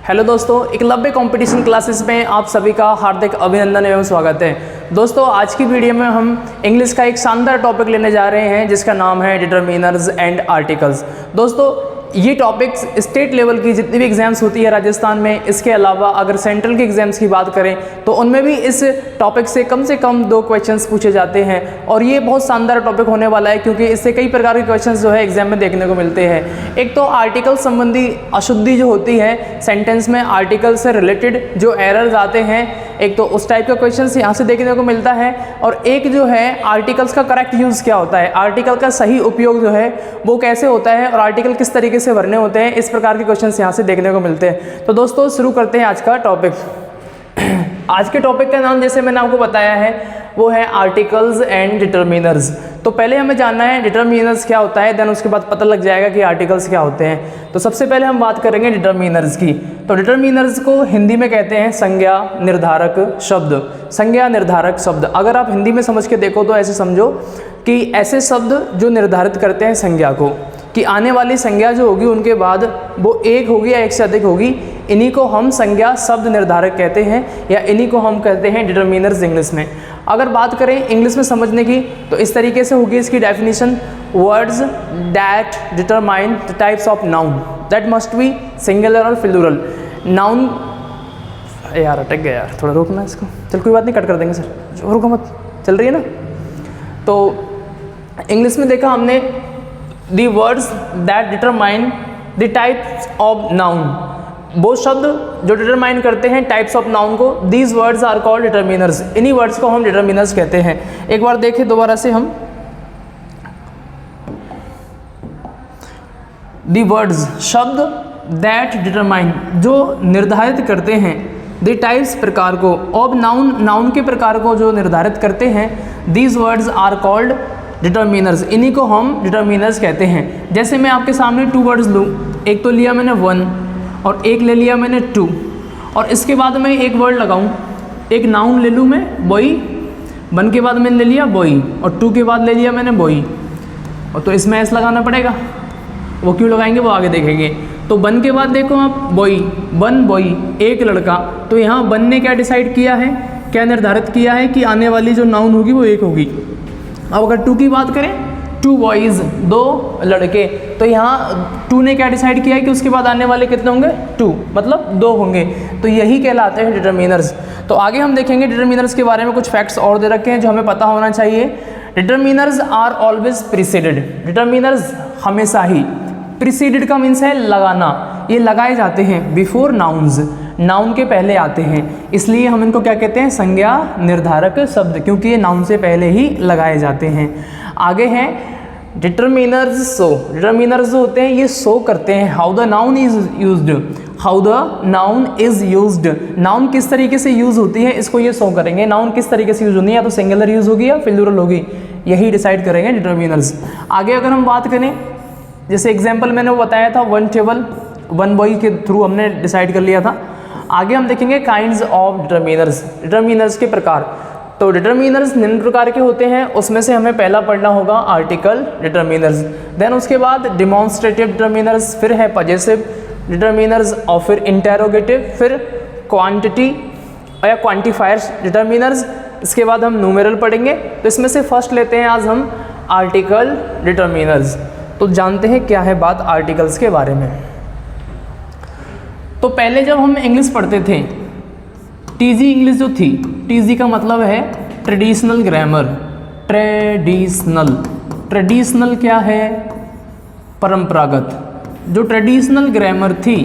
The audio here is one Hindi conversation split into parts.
हेलो दोस्तों, एकलव्य कंपटीशन क्लासेस में आप सभी का हार्दिक अभिनंदन एवं स्वागत है। दोस्तों, आज की वीडियो में हम इंग्लिश का एक शानदार टॉपिक लेने जा रहे हैं जिसका नाम है डिटरमिनर्स एंड आर्टिकल्स। दोस्तों, ये टॉपिक्स स्टेट लेवल की जितनी भी एग्जाम्स होती है राजस्थान में, इसके अलावा अगर सेंट्रल के एग्जाम्स की बात करें तो उनमें भी इस टॉपिक से कम 2 क्वेश्चंस पूछे जाते हैं। और ये बहुत शानदार टॉपिक होने वाला है क्योंकि इससे कई प्रकार के क्वेश्चंस जो है एग्जाम में देखने को मिलते हैं। एक तो आर्टिकल संबंधी अशुद्धि जो होती है सेंटेंस में, आर्टिकल से रिलेटेड जो एरर्स आते हैं, एक तो उस टाइप का क्वेश्चन यहाँ से देखने को मिलता है। और एक जो है आर्टिकल्स का करेक्ट यूज़ क्या होता है, आर्टिकल का सही उपयोग जो है वो कैसे होता है और आर्टिकल किस तरीके से भरने होते हैं, इस प्रकार के क्वेश्चंस यहाँ से देखने को मिलते हैं। तो दोस्तों, शुरू करते हैं आज का टॉपिक। आज के टॉपिक का नाम जैसे मैंने आपको बताया है वो है आर्टिकल्स एंड डिटरमिनर्स। तो पहले हमें जानना है डिटरमिनर्स क्या होता है, देन उसके बाद पता लग जाएगा कि आर्टिकल्स क्या होते हैं। तो सबसे पहले हम बात करेंगे डिटरमिनर्स की। तो डिटरमिनर्स को हिंदी में कहते हैं संज्ञा निर्धारक शब्द। संज्ञा निर्धारक शब्द अगर आप हिंदी में समझ के देखो तो ऐसे समझो कि ऐसे शब्द जो निर्धारित करते हैं संज्ञा को, कि आने वाली संज्ञा जो होगी उनके बाद वो एक होगी या एक से अधिक होगी, इन्हीं को हम संज्ञा शब्द निर्धारक कहते हैं या इन्हीं को हम कहते हैं डिटरमिनर्स इंग्लिश में। अगर बात करें इंग्लिश में समझने की तो इस तरीके से होगी इसकी definition: words that determine the types of noun that must be singular और प्लूरल। नाउन यार अटक गया यार, थोड़ा रोकना इसको। चल कोई बात नहीं, कट कर देंगे सर, रोको मत, चल रही है ना। तो इंग्लिश में देखा हमने the words that determine the types of noun, वो शब्द जो डिटरमाइन करते हैं टाइप्स ऑफ नाउन को, these words are called determiners. इन्हीं वर्ड्स को हम डिटरमिनर्स कहते हैं। एक बार देखें दोबारा से हम, दी वर्ड्स शब्द दैट डिटरमाइन जो निर्धारित करते हैं, द टाइप्स प्रकार को, ऑफ नाउन नाउन के प्रकार को जो निर्धारित करते हैं, these words are called determiners. इन्हीं को हम डिटरमिनर्स कहते हैं। जैसे मैं आपके सामने 2 वर्ड्स लूँ, एक तो लिया मैंने 1 और एक ले लिया मैंने 2, और इसके बाद मैं एक वर्ड लगाऊं, एक नाउन ले लूँ मैं बॉय, 1 के बाद मैंने ले लिया बॉय और 2 के बाद ले लिया मैंने बॉय, और तो इसमें एस लगाना पड़ेगा। वो क्यों लगाएंगे वो आगे देखेंगे। तो 1 के बाद देखो आप बॉय, 1 बॉय एक लड़का, तो यहाँ 1 ने क्या डिसाइड किया है, क्या निर्धारित किया है कि आने वाली जो नाउन होगी वो एक होगी। अब अगर 2 की बात करें, 2 बॉयज़ 2 लड़के, तो यहाँ 2 ने क्या डिसाइड किया है कि उसके बाद आने वाले कितने होंगे, 2 मतलब 2 होंगे। तो यही कहलाते हैं डिटरमिनर्स। तो आगे हम देखेंगे डिटरमिनर्स के बारे में कुछ फैक्ट्स और दे रखे हैं जो हमें पता होना चाहिए। Determiners are always preceded. Determiners हमेशा ही, प्रीसीडेड का मीन्स है लगाना, ये लगाए जाते हैं बिफोर नाउन्स, नाउन के पहले आते हैं, इसलिए हम इनको क्या कहते हैं, संज्ञा निर्धारक शब्द, क्योंकि ये नाउन से पहले ही लगाए जाते हैं। आगे हैं डिटरमिनर्स शो। डिटरमिनर्स जो होते हैं ये शो करते हैं how the noun is used, how the noun is used, noun किस तरीके से यूज होती है इसको ये शो करेंगे। नाउन किस तरीके से यूज होनी है, या तो सिंगुलर यूज होगी या प्लूरल होगी, यही डिसाइड करेंगे डिटरमिनर्स। आगे अगर हम बात करें, जैसे एग्जाम्पल मैंने वो बताया था 1 टेबल 1 बॉय के थ्रू हमने डिसाइड कर लिया था। आगे हम देखेंगे काइंड्स ऑफ डिटरमिनर्स, डिटरमिनर्स के प्रकार। तो डिटरमिनर्स निम्न प्रकार के होते हैं, उसमें से हमें पहला पढ़ना होगा आर्टिकल डिटरमिनर्स, देन उसके बाद डिमॉन्स्ट्रेटिव डिटरमिनर्स, फिर है पजेसिव डिटरमिनर्स और फिर इंटेरोगेटिव, फिर क्वांटिटी या क्वांटिफायर्स डिटरमिनर्स, इसके बाद हम न्यूमेरल पढ़ेंगे। तो इसमें से फर्स्ट लेते हैं आज हम आर्टिकल डिटरमिनर्स। तो जानते हैं क्या है बात आर्टिकल्स के बारे में। तो पहले जब हम इंग्लिश पढ़ते थे, टीजी इंग्लिश जो थी, टीजी का मतलब है ट्रेडिशनल ग्रामर। ट्रेडिशनल, ट्रेडिशनल क्या है, परंपरागत। जो ट्रेडिशनल ग्रामर थी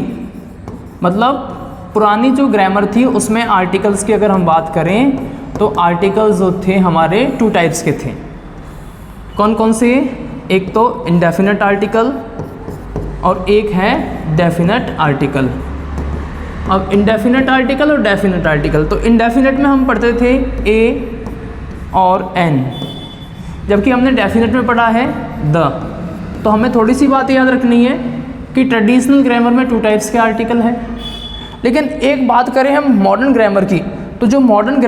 मतलब पुरानी जो ग्रामर थी उसमें आर्टिकल्स की अगर हम बात करें तो आर्टिकल्स जो थे हमारे 2 टाइप्स के थे। कौन कौन से, एक तो इंडेफिनिट आर्टिकल और एक है डेफिनेट आर्टिकल। अब इंडेफिनेट आर्टिकल और डेफिनेट आर्टिकल, तो इंडेफिनेट में हम पढ़ते थे ए और एन, जबकि हमने डेफिनेट में पढ़ा है द। तो हमें थोड़ी सी बात याद रखनी है कि ट्रेडिशनल ग्रामर में 2 टाइप्स के आर्टिकल हैं। लेकिन एक बात करें हम मॉडर्न ग्रामर की, तो जो मॉडर्न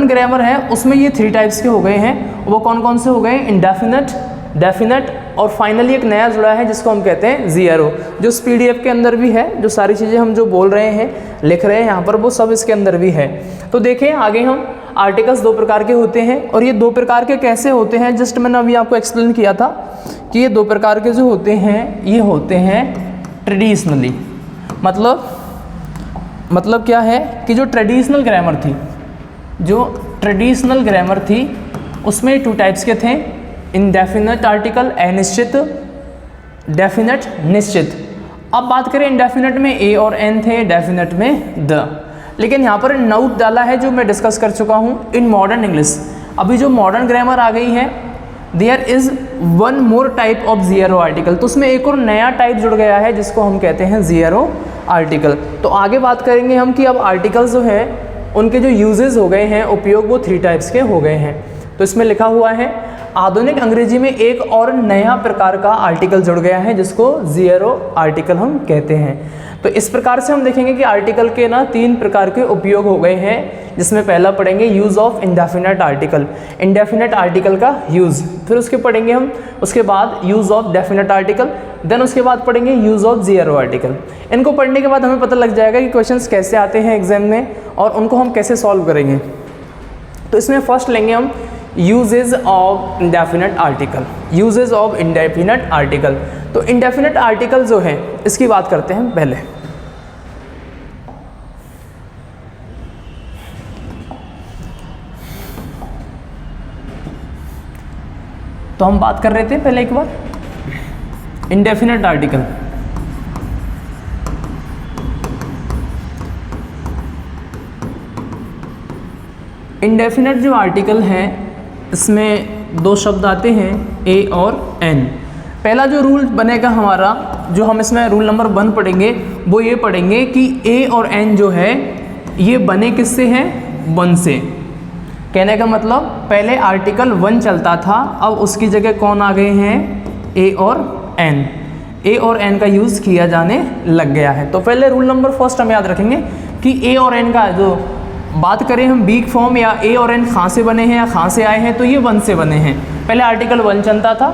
ग्रामर है उसमें ये 3 टाइप्स के हो गए हैं। वो कौन कौन से हो गए, इंडेफिनेट, डेफिनेट और फाइनली एक नया जुड़ा है जिसको हम कहते हैं ज़ीरो, जो इस PDF के अंदर भी है। जो सारी चीज़ें हम जो बोल रहे हैं, लिख रहे हैं यहाँ पर, वो सब इसके अंदर भी है। तो देखें आगे हम आर्टिकल्स दो प्रकार के होते हैं, और ये दो प्रकार के कैसे होते हैं, जस्ट मैंने अभी आपको एक्सप्लेन किया था कि ये दो प्रकार के जो होते हैं, ये होते हैं ट्रेडिशनली। मतलब क्या है कि जो ट्रेडिशनल ग्रामर थी उसमें 2 टाइप्स के थे, इंडेफिनेट आर्टिकल, अनिश्चित, डेफिनेट, निश्चित। अब बात करें इंडेफिनेट में ए और एन थे, डेफिनेट में द। लेकिन यहाँ पर नोट डाला है जो मैं डिस्कस कर चुका हूँ इन मॉडर्न इंग्लिश। अभी जो मॉडर्न ग्रामर आ गई है, there is one more type of zero article, तो उसमें एक और नया टाइप जुड़ गया है जिसको हम कहते हैं ज़ीरो आर्टिकल। तो आगे बात करेंगे हम कि अब आर्टिकल्स जो है उनके जो यूजेस हो गए हैं, उपयोग, वो 3 टाइप्स के हो गए हैं। तो इसमें लिखा हुआ है आधुनिक अंग्रेजी में एक और नया प्रकार का आर्टिकल जुड़ गया है जिसको ज़ीरो आर्टिकल हम कहते हैं। तो इस प्रकार से हम देखेंगे कि आर्टिकल के ना 3 प्रकार के उपयोग हो गए हैं, जिसमें पहला पढ़ेंगे use of indefinite article, indefinite article का यूज़, फिर उसके पढ़ेंगे हम उसके बाद use of definite article, then उसके बाद पढ़ेंगे यूज़ ऑफ ज़ीरो आर्टिकल। इनको पढ़ने के बाद हमें पता लग जाएगा कि क्वेश्चंस कैसे आते हैं एग्जाम में और उनको हम कैसे सॉल्व करेंगे। तो इसमें फर्स्ट लेंगे हम usages of indefinite article, usages of indefinite article. तो इंडेफिनेट आर्टिकल जो है इसकी बात करते हैं पहले। तो हम बात कर रहे थे पहले एक बार इंडेफिनेट आर्टिकल। इंडेफिनेट जो आर्टिकल है इसमें 2 शब्द आते हैं, ए और एन। पहला जो रूल बनेगा हमारा, जो हम इसमें रूल नंबर 1 पढ़ेंगे, वो ये पढ़ेंगे कि ए और एन जो है ये बने किससे हैं, 1 से। कहने का मतलब पहले आर्टिकल 1 चलता था, अब उसकी जगह कौन आ गए हैं, ए और एन। ए और एन का यूज़ किया जाने लग गया है। तो पहले रूल नंबर 1 हम याद रखेंगे कि ए और एन का जो बात करें हम वीक फॉर्म या ए और एन कहाँ से बने हैं या कहाँ से आए हैं, तो ये 1 से बने हैं। पहले आर्टिकल 1 चलता था,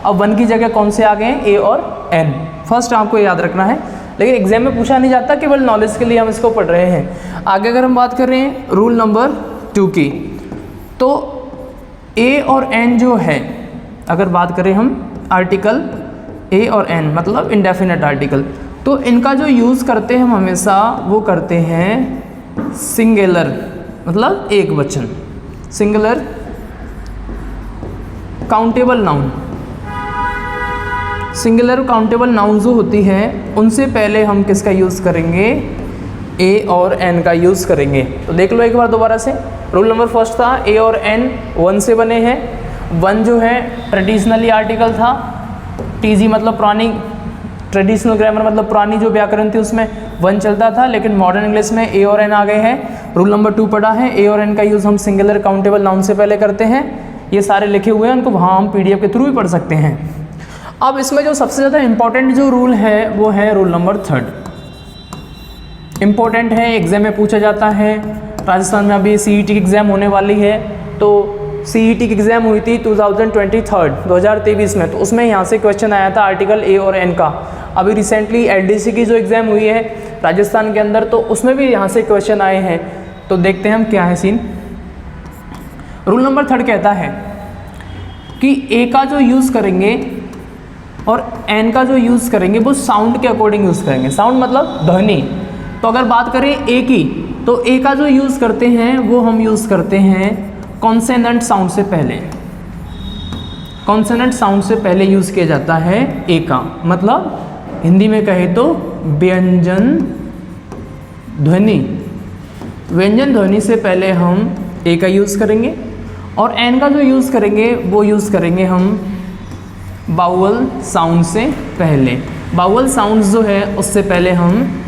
अब 1 की जगह कौन से आ गए हैं, ए और एन। फर्स्ट आपको याद रखना है, लेकिन एग्जाम में पूछा नहीं जाता, केवल नॉलेज के लिए हम इसको पढ़ रहे हैं। आगे अगर हम बात कर रहे हैं रूल नंबर 2 की, तो ए और एन जो है, अगर बात करें हम आर्टिकल ए और एन मतलब इंडेफिनेट आर्टिकल, तो इनका जो यूज़ करते हैं हम हमेशा वो करते हैं सिंगुलर, मतलब एक वचन, singular countable noun. Singular countable noun जो होती है उनसे पहले हम किसका यूज़ करेंगे, ए और एन का यूज़ करेंगे। तो देख लो एक बार दोबारा से, रूल नंबर 1 था ए और एन 1 से बने हैं। 1 जो है ट्रेडिशनली आर्टिकल था, टीजी मतलब पुरानी, ट्रेडिशनल ग्रामर मतलब पुरानी जो व्याकरण थी उसमें 1 चलता था, लेकिन मॉडर्न इंग्लिश में ए और एन आ गए हैं। रूल नंबर 2 पढ़ा है, ए और एन का यूज़ हम सिंगुलर काउंटेबल नाउन से पहले करते हैं। ये सारे लिखे हुए हैं, उनको वहाँ हम PDF के थ्रू भी पढ़ सकते हैं। अब इसमें जो सबसे ज़्यादा इम्पॉर्टेंट जो रूल है वो है रूल नंबर 3। इम्पॉर्टेंट है, एग्जाम में पूछा जाता है। राजस्थान में अभी CET की एग्ज़ाम होने वाली है, तो CET की एग्ज़ाम हुई थी 2023 में, तो उसमें यहाँ से क्वेश्चन आया था आर्टिकल ए और एन का। अभी रिसेंटली LDC की जो एग्ज़ाम हुई है राजस्थान के अंदर, तो उसमें भी यहाँ से क्वेश्चन आए हैं। तो देखते हैं हम क्या है सीन। रूल नंबर 3 कहता है कि ए का जो यूज़ करेंगे और एन का जो यूज़ करेंगे वो साउंड के अकॉर्डिंग यूज़ करेंगे। साउंड मतलब ध्वनि। तो अगर बात करें ए की, तो ए का जो यूज़ करते हैं वो हम यूज़ करते हैं कॉन्सेनेंट साउंड से पहले। कॉन्सेनेंट साउंड से पहले यूज़ किया जाता है ए का, मतलब हिंदी में कहे तो व्यंजन ध्वनि। व्यंजन ध्वनि से पहले हम ए का यूज़ करेंगे, और एन का जो यूज़ करेंगे वो यूज़ करेंगे हम बाउल साउंड से पहले। बाउल साउंड्स जो है उससे पहले हम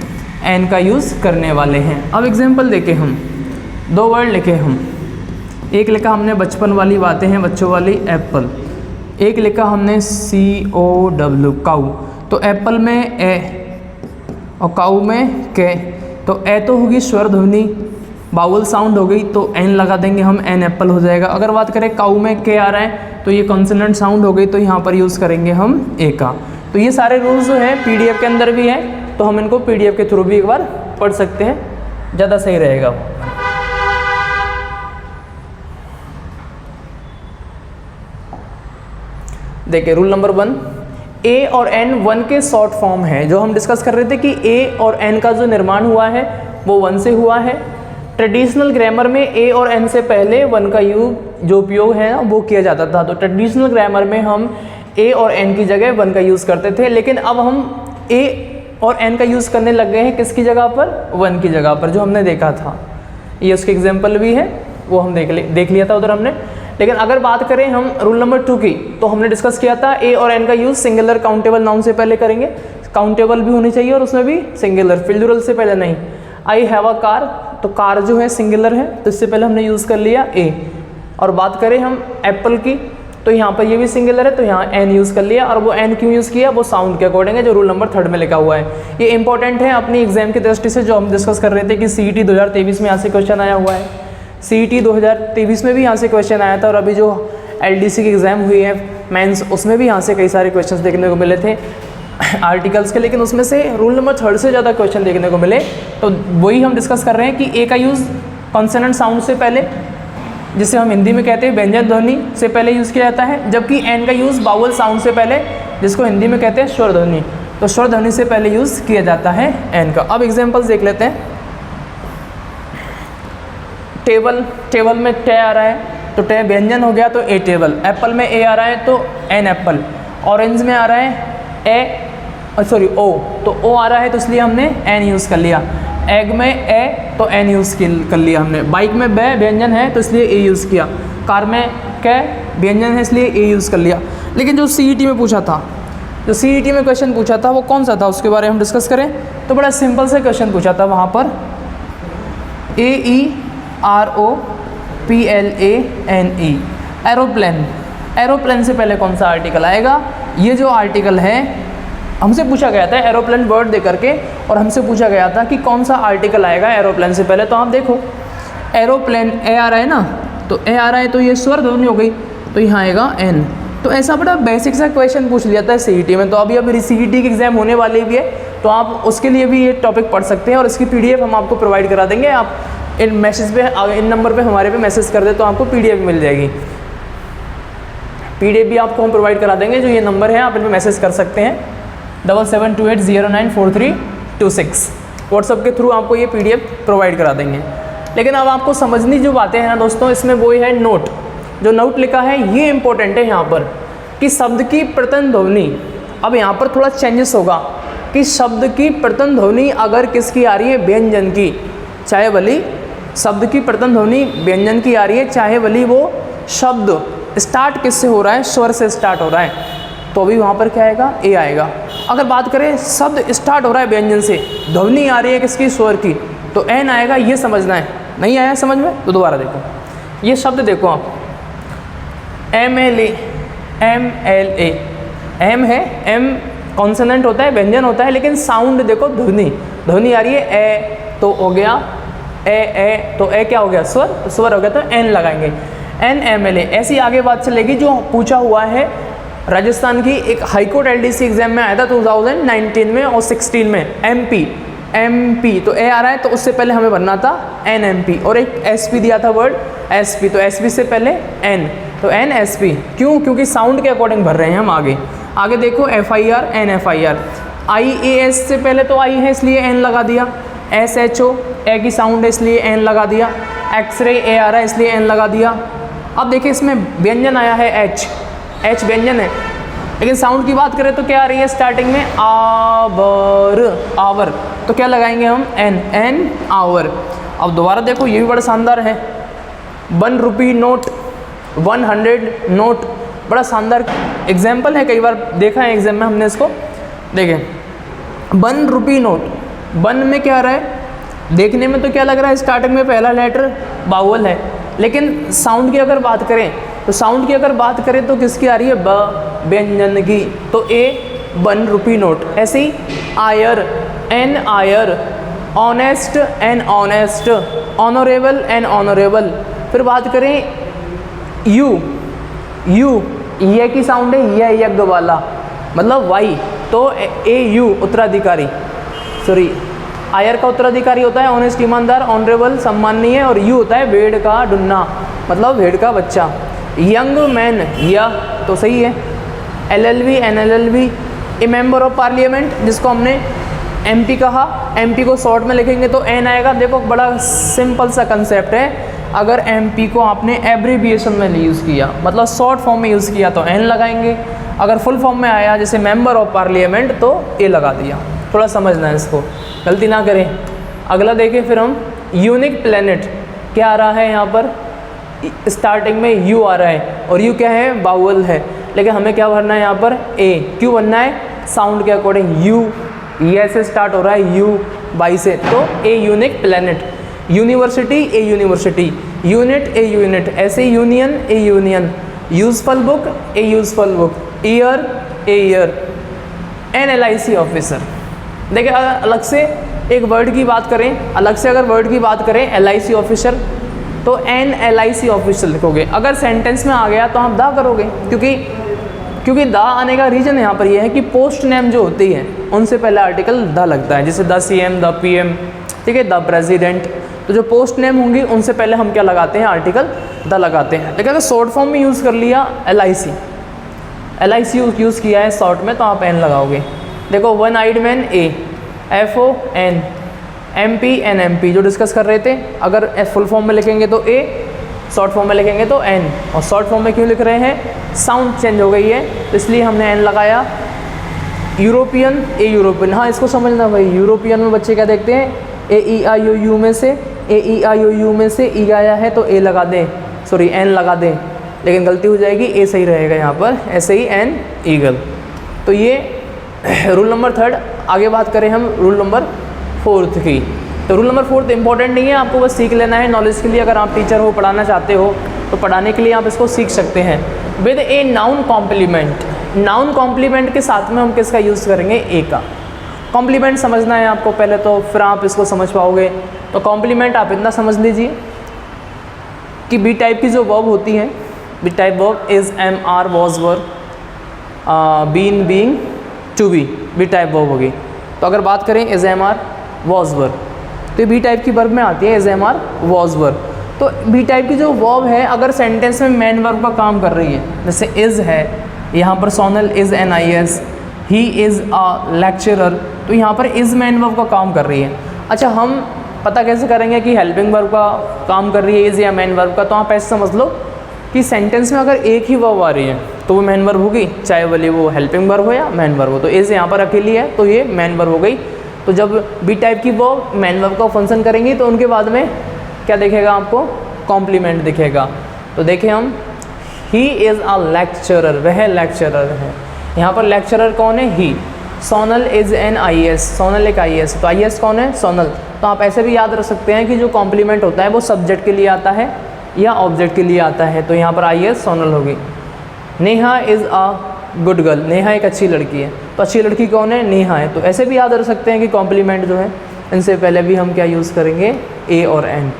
एन का यूज़ करने वाले हैं। अब एग्जांपल देके हम 2 वर्ड लिखे हम। एक लिखा हमने बचपन वाली बातें हैं, बच्चों वाली, एप्पल। एक लिखा हमने COW काऊ। तो एप्पल में ए और काऊ में के, तो ए तो होगी स्वर ध्वनि, बाउल साउंड हो गई तो एन लगा देंगे हम, एन एप्पल हो जाएगा। अगर बात करें काऊ में के आ रहा है तो ये कॉन्सोनेंट साउंड हो गई तो यहाँ पर यूज़ करेंगे हम ए का। तो ये सारे रूल्स जो हैं पीडीएफ के अंदर भी हैं, तो हम इनको पीडीएफ के थ्रू भी एक बार पढ़ सकते हैं, ज़्यादा सही रहेगा। देखिए रूल नंबर 1, ए और एन 1 के शॉर्ट फॉर्म है। जो हम डिस्कस कर रहे थे कि ए और एन का जो निर्माण हुआ है वो 1 से हुआ है। ट्रेडिशनल ग्रामर में ए और एन से पहले 1 का जो उपयोग है वो किया जाता था। तो ट्रेडिशनल ग्रामर में हम ए और एन की जगह 1 का यूज़ करते थे, लेकिन अब हम ए और एन का यूज़ करने लग गए हैं किसकी जगह पर, 1 की जगह पर, जो हमने देखा था। ये उसके एग्जाम्पल भी है, वो हम देख लिया था उधर हमने। लेकिन अगर बात करें हम रूल नंबर 2 की, तो हमने डिस्कस किया था ए और एन का यूज़ सिंगुलर काउंटेबल नाउन से पहले करेंगे, काउंटेबल भी होनी चाहिए और उसमें भी सिंगुलर, प्लूरल से पहले नहीं। आई हैव अ कार, तो कार जो है सिंगुलर है तो इससे पहले हमने यूज़ कर लिया ए। और बात करें हम एप्पल की, तो यहाँ पर ये भी सिंगुलर है तो यहाँ एन यूज़ कर लिया। और वो एन क्यों यूज़ किया, वो साउंड के अकॉर्डिंग है, जो रूल नंबर 3 में लिखा हुआ है। ये इंपॉर्टेंट है अपनी एग्जाम की दृष्टि से, जो हम डिस्कस कर रहे थे कि सीईटी 2023 में यहाँ से क्वेश्चन आया हुआ है। सीईटी 2023 में भी यहाँ से क्वेश्चन आया था, और अभी जो एलडीसी की एग्ज़ाम हुई है मेंस, उसमें भी यहाँ से कई सारे क्वेश्चंस देखने को मिले थे आर्टिकल्स के, लेकिन उसमें से रूल नंबर 3 से ज़्यादा क्वेश्चन देखने को मिले। तो वही हम डिस्कस कर रहे हैं कि ए का यूज़ कॉन्सोनेंट साउंड से पहले, जिसे हम हिंदी में कहते हैं व्यंजन ध्वनि से पहले यूज़ किया जाता है, जबकि एन का यूज़ बाउल साउंड से पहले, जिसको हिंदी में कहते हैं स्वर ध्वनि, तो स्वर ध्वनि से पहले यूज़ किया जाता है एन का। अब एग्जाम्पल्स देख लेते हैं। टेबल में टे आ रहा है तो टे व्यंजन हो गया तो ए टेबल। एप्पल में ए आ रहा है तो एन एप्पल। ऑरेंज में आ रहा है ओ, तो ओ आ रहा है तो इसलिए हमने एन यूज़ कर लिया। एग में ए तो एन यूज़ कर लिया हमने। बाइक में बे व्यंजन है तो इसलिए ए यूज़ किया। कार में कै व्यंजन है इसलिए ए यूज़ कर लिया। लेकिन जो सीईटी में पूछा था, जो सीईटी में क्वेश्चन पूछा था वो कौन सा था, उसके बारे में हम डिस्कस करें तो बड़ा सिंपल से क्वेश्चन पूछा था वहाँ पर, AEROPLANE, एरोप्लेन। एरोप्लेन से पहले कौन सा आर्टिकल आएगा, ये जो आर्टिकल है हमसे पूछा गया था एरोप्लेन वर्ड दे करके, और हमसे पूछा गया था कि कौन सा आर्टिकल आएगा एरोप्लेन से पहले। तो आप देखो एरोप्लेन ए आ रहा है ना, तो ए आ रहा है तो ये स्वर ध्वनि हो गई, तो यहाँ आएगा एन। तो ऐसा बड़ा बेसिक सा क्वेश्चन पूछ लिया था सीईटी में। तो अभी सीईटी की एग्जाम होने वाली भी है, तो आप उसके लिए भी ये टॉपिक पढ़ सकते हैं, और इसकी पीडीएफ हम आपको प्रोवाइड करा देंगे। आप इन मैसेज पे, इन नंबर पे हमारे पे मैसेज कर दे तो आपको पीडीएफ मिल जाएगी। पीडीएफ भी आपको हम प्रोवाइड करा देंगे, जो ये नंबर है आप इन पर मैसेज कर सकते हैं 7728094326। व्हाट्सअप के थ्रू आपको ये पीडीएफ प्रोवाइड करा देंगे। लेकिन अब आपको समझनी जो बातें हैं ना दोस्तों, इसमें वो है नोट। जो नोट लिखा है ये इंपॉर्टेंट है यहाँ पर, कि शब्द की प्रथम ध्वनि, अब यहाँ पर थोड़ा चेंजेस होगा कि शब्द की प्रथम ध्वनि अगर किसकी आ रही है, व्यंजन की, चाहे भली शब्द की प्रथम ध्वनि व्यंजन की आ रही है, चाहे भली वो शब्द स्टार्ट किससे हो रहा है, स्वर से स्टार्ट हो रहा है, तो भी वहाँ पर क्या आएगा, ए आएगा। अगर बात करें शब्द स्टार्ट हो रहा है व्यंजन से, ध्वनि आ रही है किसकी, स्वर की, तो एन आएगा। ये समझना है। नहीं आया समझ में तो दोबारा देखो। ये शब्द देखो आप, MLA, एम है, एम कॉन्सोनेंट होता है, व्यंजन होता है, लेकिन साउंड देखो ध्वनि आ रही है, ए तो हो गया ए तो ए क्या हो गया, स्वर हो गया, तो एन लगाएंगे, NMLA। ऐसी आगे बात चलेगी। जो पूछा हुआ है राजस्थान की एक हाईकोर्ट एलडीसी एग्जाम में आया था 2019 में और 16 में, MP, तो ए आ रहा है तो उससे पहले हमें बनना था NMP, और एक SP दिया था वर्ड SP, तो SP से पहले N, तो NSP। क्यों, क्योंकि साउंड के अकॉर्डिंग भर रहे हैं हम। आगे देखो FIR, NFIR। IAS से पहले तो I है इसलिए N लगा दिया, SHO ए की साउंड है इसलिए N लगा दिया, एक्सरे ए आ रहा है इसलिए N लगा दिया। अब देखिए इसमें व्यंजन आया है H व्यंजन है, लेकिन साउंड की बात करें तो क्या आ रही है स्टार्टिंग में, आवर, तो क्या लगाएंगे हम, N आवर। अब दोबारा देखो ये भी बड़ा शानदार है, 1 रुपी नोट, 100 नोट, बड़ा शानदार एग्जाम्पल है, कई बार देखा है एग्जाम में हमने इसको। देखें 1 रुपी नोट, 1 में क्या आ रहा है, देखने में तो क्या लग रहा है, स्टार्टिंग में पहला लेटर बाउल है, लेकिन साउंड की अगर बात करें तो किसकी आ रही है, ब व्यंजन की, तो A 1 रुपी नोट। ऐसे ही heir, N heir, honest and honest, honourable and honourable. फिर बात करें यू, यू ये की साउंड है, ये यज्ञ वाला मतलब वाई, तो ए यू उत्तराधिकारी, सॉरी आयर का उत्तराधिकारी होता है ऑनेस्ट ईमानदार, ऑनरेबल सम्माननीय, और यू होता है भेड़ का डुन्ना मतलब भेड़ का बच्चा। यंग मैन यह तो सही है। LLB NLLB A member of parliament, जिसको हमने MP कहा, MP को शॉर्ट में लिखेंगे तो N आएगा। देखो बड़ा सिंपल सा कंसेप्ट है, अगर MP को आपने एब्रीविएशन में यूज़ किया मतलब शॉर्ट फॉर्म में यूज़ किया तो N लगाएंगे, अगर फुल फॉर्म में आया जैसे मेंबर ऑफ पार्लियामेंट तो A लगा दिया। थोड़ा समझना है इसको, गलती ना करें। अगला देखें फिर हम यूनिक प्लेनेट, क्या आ रहा है यहाँ पर, स्टार्टिंग में यू आ रहा है और यू क्या है, बाउल है, लेकिन हमें क्या भरना है यहाँ पर A। क्यों बनना है, साउंड के अकॉर्डिंग यू, ये से स्टार्ट हो रहा है यू बाई से, तो a unique planet. University a university, unit a unit, ऐसे union a union, useful book a useful book, year a year. NLIC officer, देखिए अलग से एक वर्ड की बात करें, अलग से अगर वर्ड की बात करें LIC ऑफिसर तो NLIC ऑफिसर लिखोगे। अगर सेंटेंस में आ गया तो आप दा करोगे, क्योंकि दा आने का रीज़न यहाँ पर यह है कि पोस्ट नेम जो होती है उनसे पहले आर्टिकल दा लगता है, जैसे द CM, द PM, ठीक है, द प्रेसिडेंट। तो जो पोस्ट नेम होंगी उनसे पहले हम क्या लगाते हैं, आर्टिकल द लगाते हैं। लेकिन अगर शॉर्ट फॉर्म में यूज़ कर लिया LIC यूज़ किया है शॉर्ट में तो आप N लगाओगे। देखो one eyed man A, FON, MP NMP जो डिस्कस कर रहे थे, अगर फुल फॉर्म में लिखेंगे तो A, शॉर्ट फॉर्म में लिखेंगे तो N। और शॉर्ट फॉर्म में क्यों लिख रहे हैं, साउंड चेंज हो गई है तो इसलिए हमने N लगाया। यूरोपियन ए यूरोपियन, हाँ इसको समझना भाई, यूरोपियन में बच्चे क्या देखते हैं, AEIOU में से AEIOU में से E आया है तो A लगा दें, सॉरी N लगा दें, लेकिन गलती हो जाएगी, A सही रहेगा यहाँ पर, ऐसे ही N ईगल। तो ये रूल नंबर 3। आगे बात करें हम रूल नंबर 4 की, तो रूल नंबर 4 इंपॉर्टेंट नहीं है, आपको बस सीख लेना है नॉलेज के लिए। अगर आप टीचर हो, पढ़ाना चाहते हो तो पढ़ाने के लिए आप इसको सीख सकते हैं। With a noun complement, noun complement के साथ में हम किसका यूज़ करेंगे, ए का। कॉम्प्लीमेंट समझना है आपको पहले, तो फिर आप इसको समझ पाओगे। तो कॉम्प्लीमेंट आप इतना समझ लीजिए कि बी टाइप की जो वर्ब होती हैं, be type verb is, am, are, was, were, been, being, to be, be type verb होगी। तो अगर बात करें is, am, are, was, were, तो बी टाइप की वर्ब में आती है is, am, are, was, were. तो बी टाइप की जो वर्ब है अगर सेंटेंस में मेन वर्ब का काम कर रही है, जैसे इज़ है, यहाँ पर Sonal is NIS, he is a lecturer, तो यहाँ पर इज़ मेन वर्ब का काम कर रही है। अच्छा, हम पता कैसे करेंगे कि हेल्पिंग वर्ब का काम कर रही है इज़ या मेन वर्ब का, तो आप ऐसे समझ लो कि सेंटेंस में अगर एक ही वर्ब आ रही है तो वो मेन वर्ब होगी, चाहे भले वो हेल्पिंग वर्ब हो या मेन वर्ब हो। तो इज़ यहाँ पर अकेली है तो ये मेन वर्ब हो गई। तो जब बी टाइप की वर्ब मेन वर्ब का फंक्शन करेंगी तो उनके बाद में क्या दिखेगा आपको, कॉम्प्लीमेंट दिखेगा। तो देखें हम, ही इज़ अ लेक्चरर, वह लेक्चरर है। यहाँ पर लेक्चरर कौन है, ही। सोनल इज़ NIS, सोनल एक IS, तो IS कौन है, सोनल। तो आप ऐसे भी याद रख सकते हैं कि जो कॉम्प्लीमेंट होता है वो सब्जेक्ट के लिए आता है या ऑब्जेक्ट के लिए आता है, तो यहाँ पर IS सोनल होगी। Neha is a good girl, Neha एक अच्छी लड़की है, तो अच्छी लड़की कौन है, नेहा है। तो ऐसे भी याद रख सकते हैं कि कॉम्प्लीमेंट जो है इनसे पहले भी हम क्या यूज़ करेंगे, A और N।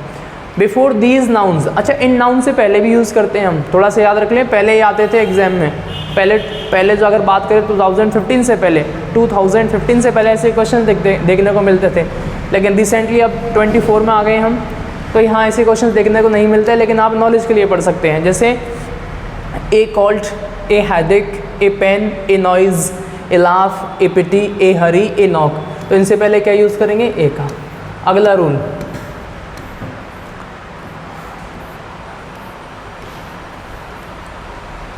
बिफोर दीज नाउन्स, अच्छा इन नाउन से पहले भी यूज़ करते हैं हम, थोड़ा सा याद रख लें, पहले ही आते थे एग्जाम में। पहले जो अगर बात करें 2015 से पहले, 2015 से पहले ऐसे क्वेश्चन देखने को मिलते थे, लेकिन रिसेंटली अब 24 में आ गए हम, तो यहाँ ऐसे क्वेश्चन देखने को नहीं मिलते, लेकिन आप नॉलेज के लिए पढ़ सकते हैं। जैसे ए कॉल्ड, ए हैडिक, ए पेन, ए नॉइज़, ए लाफ, ए पिटी, ए हरी, ए नॉक, तो इनसे पहले क्या यूज़ करेंगे, ए का। अगला रूल,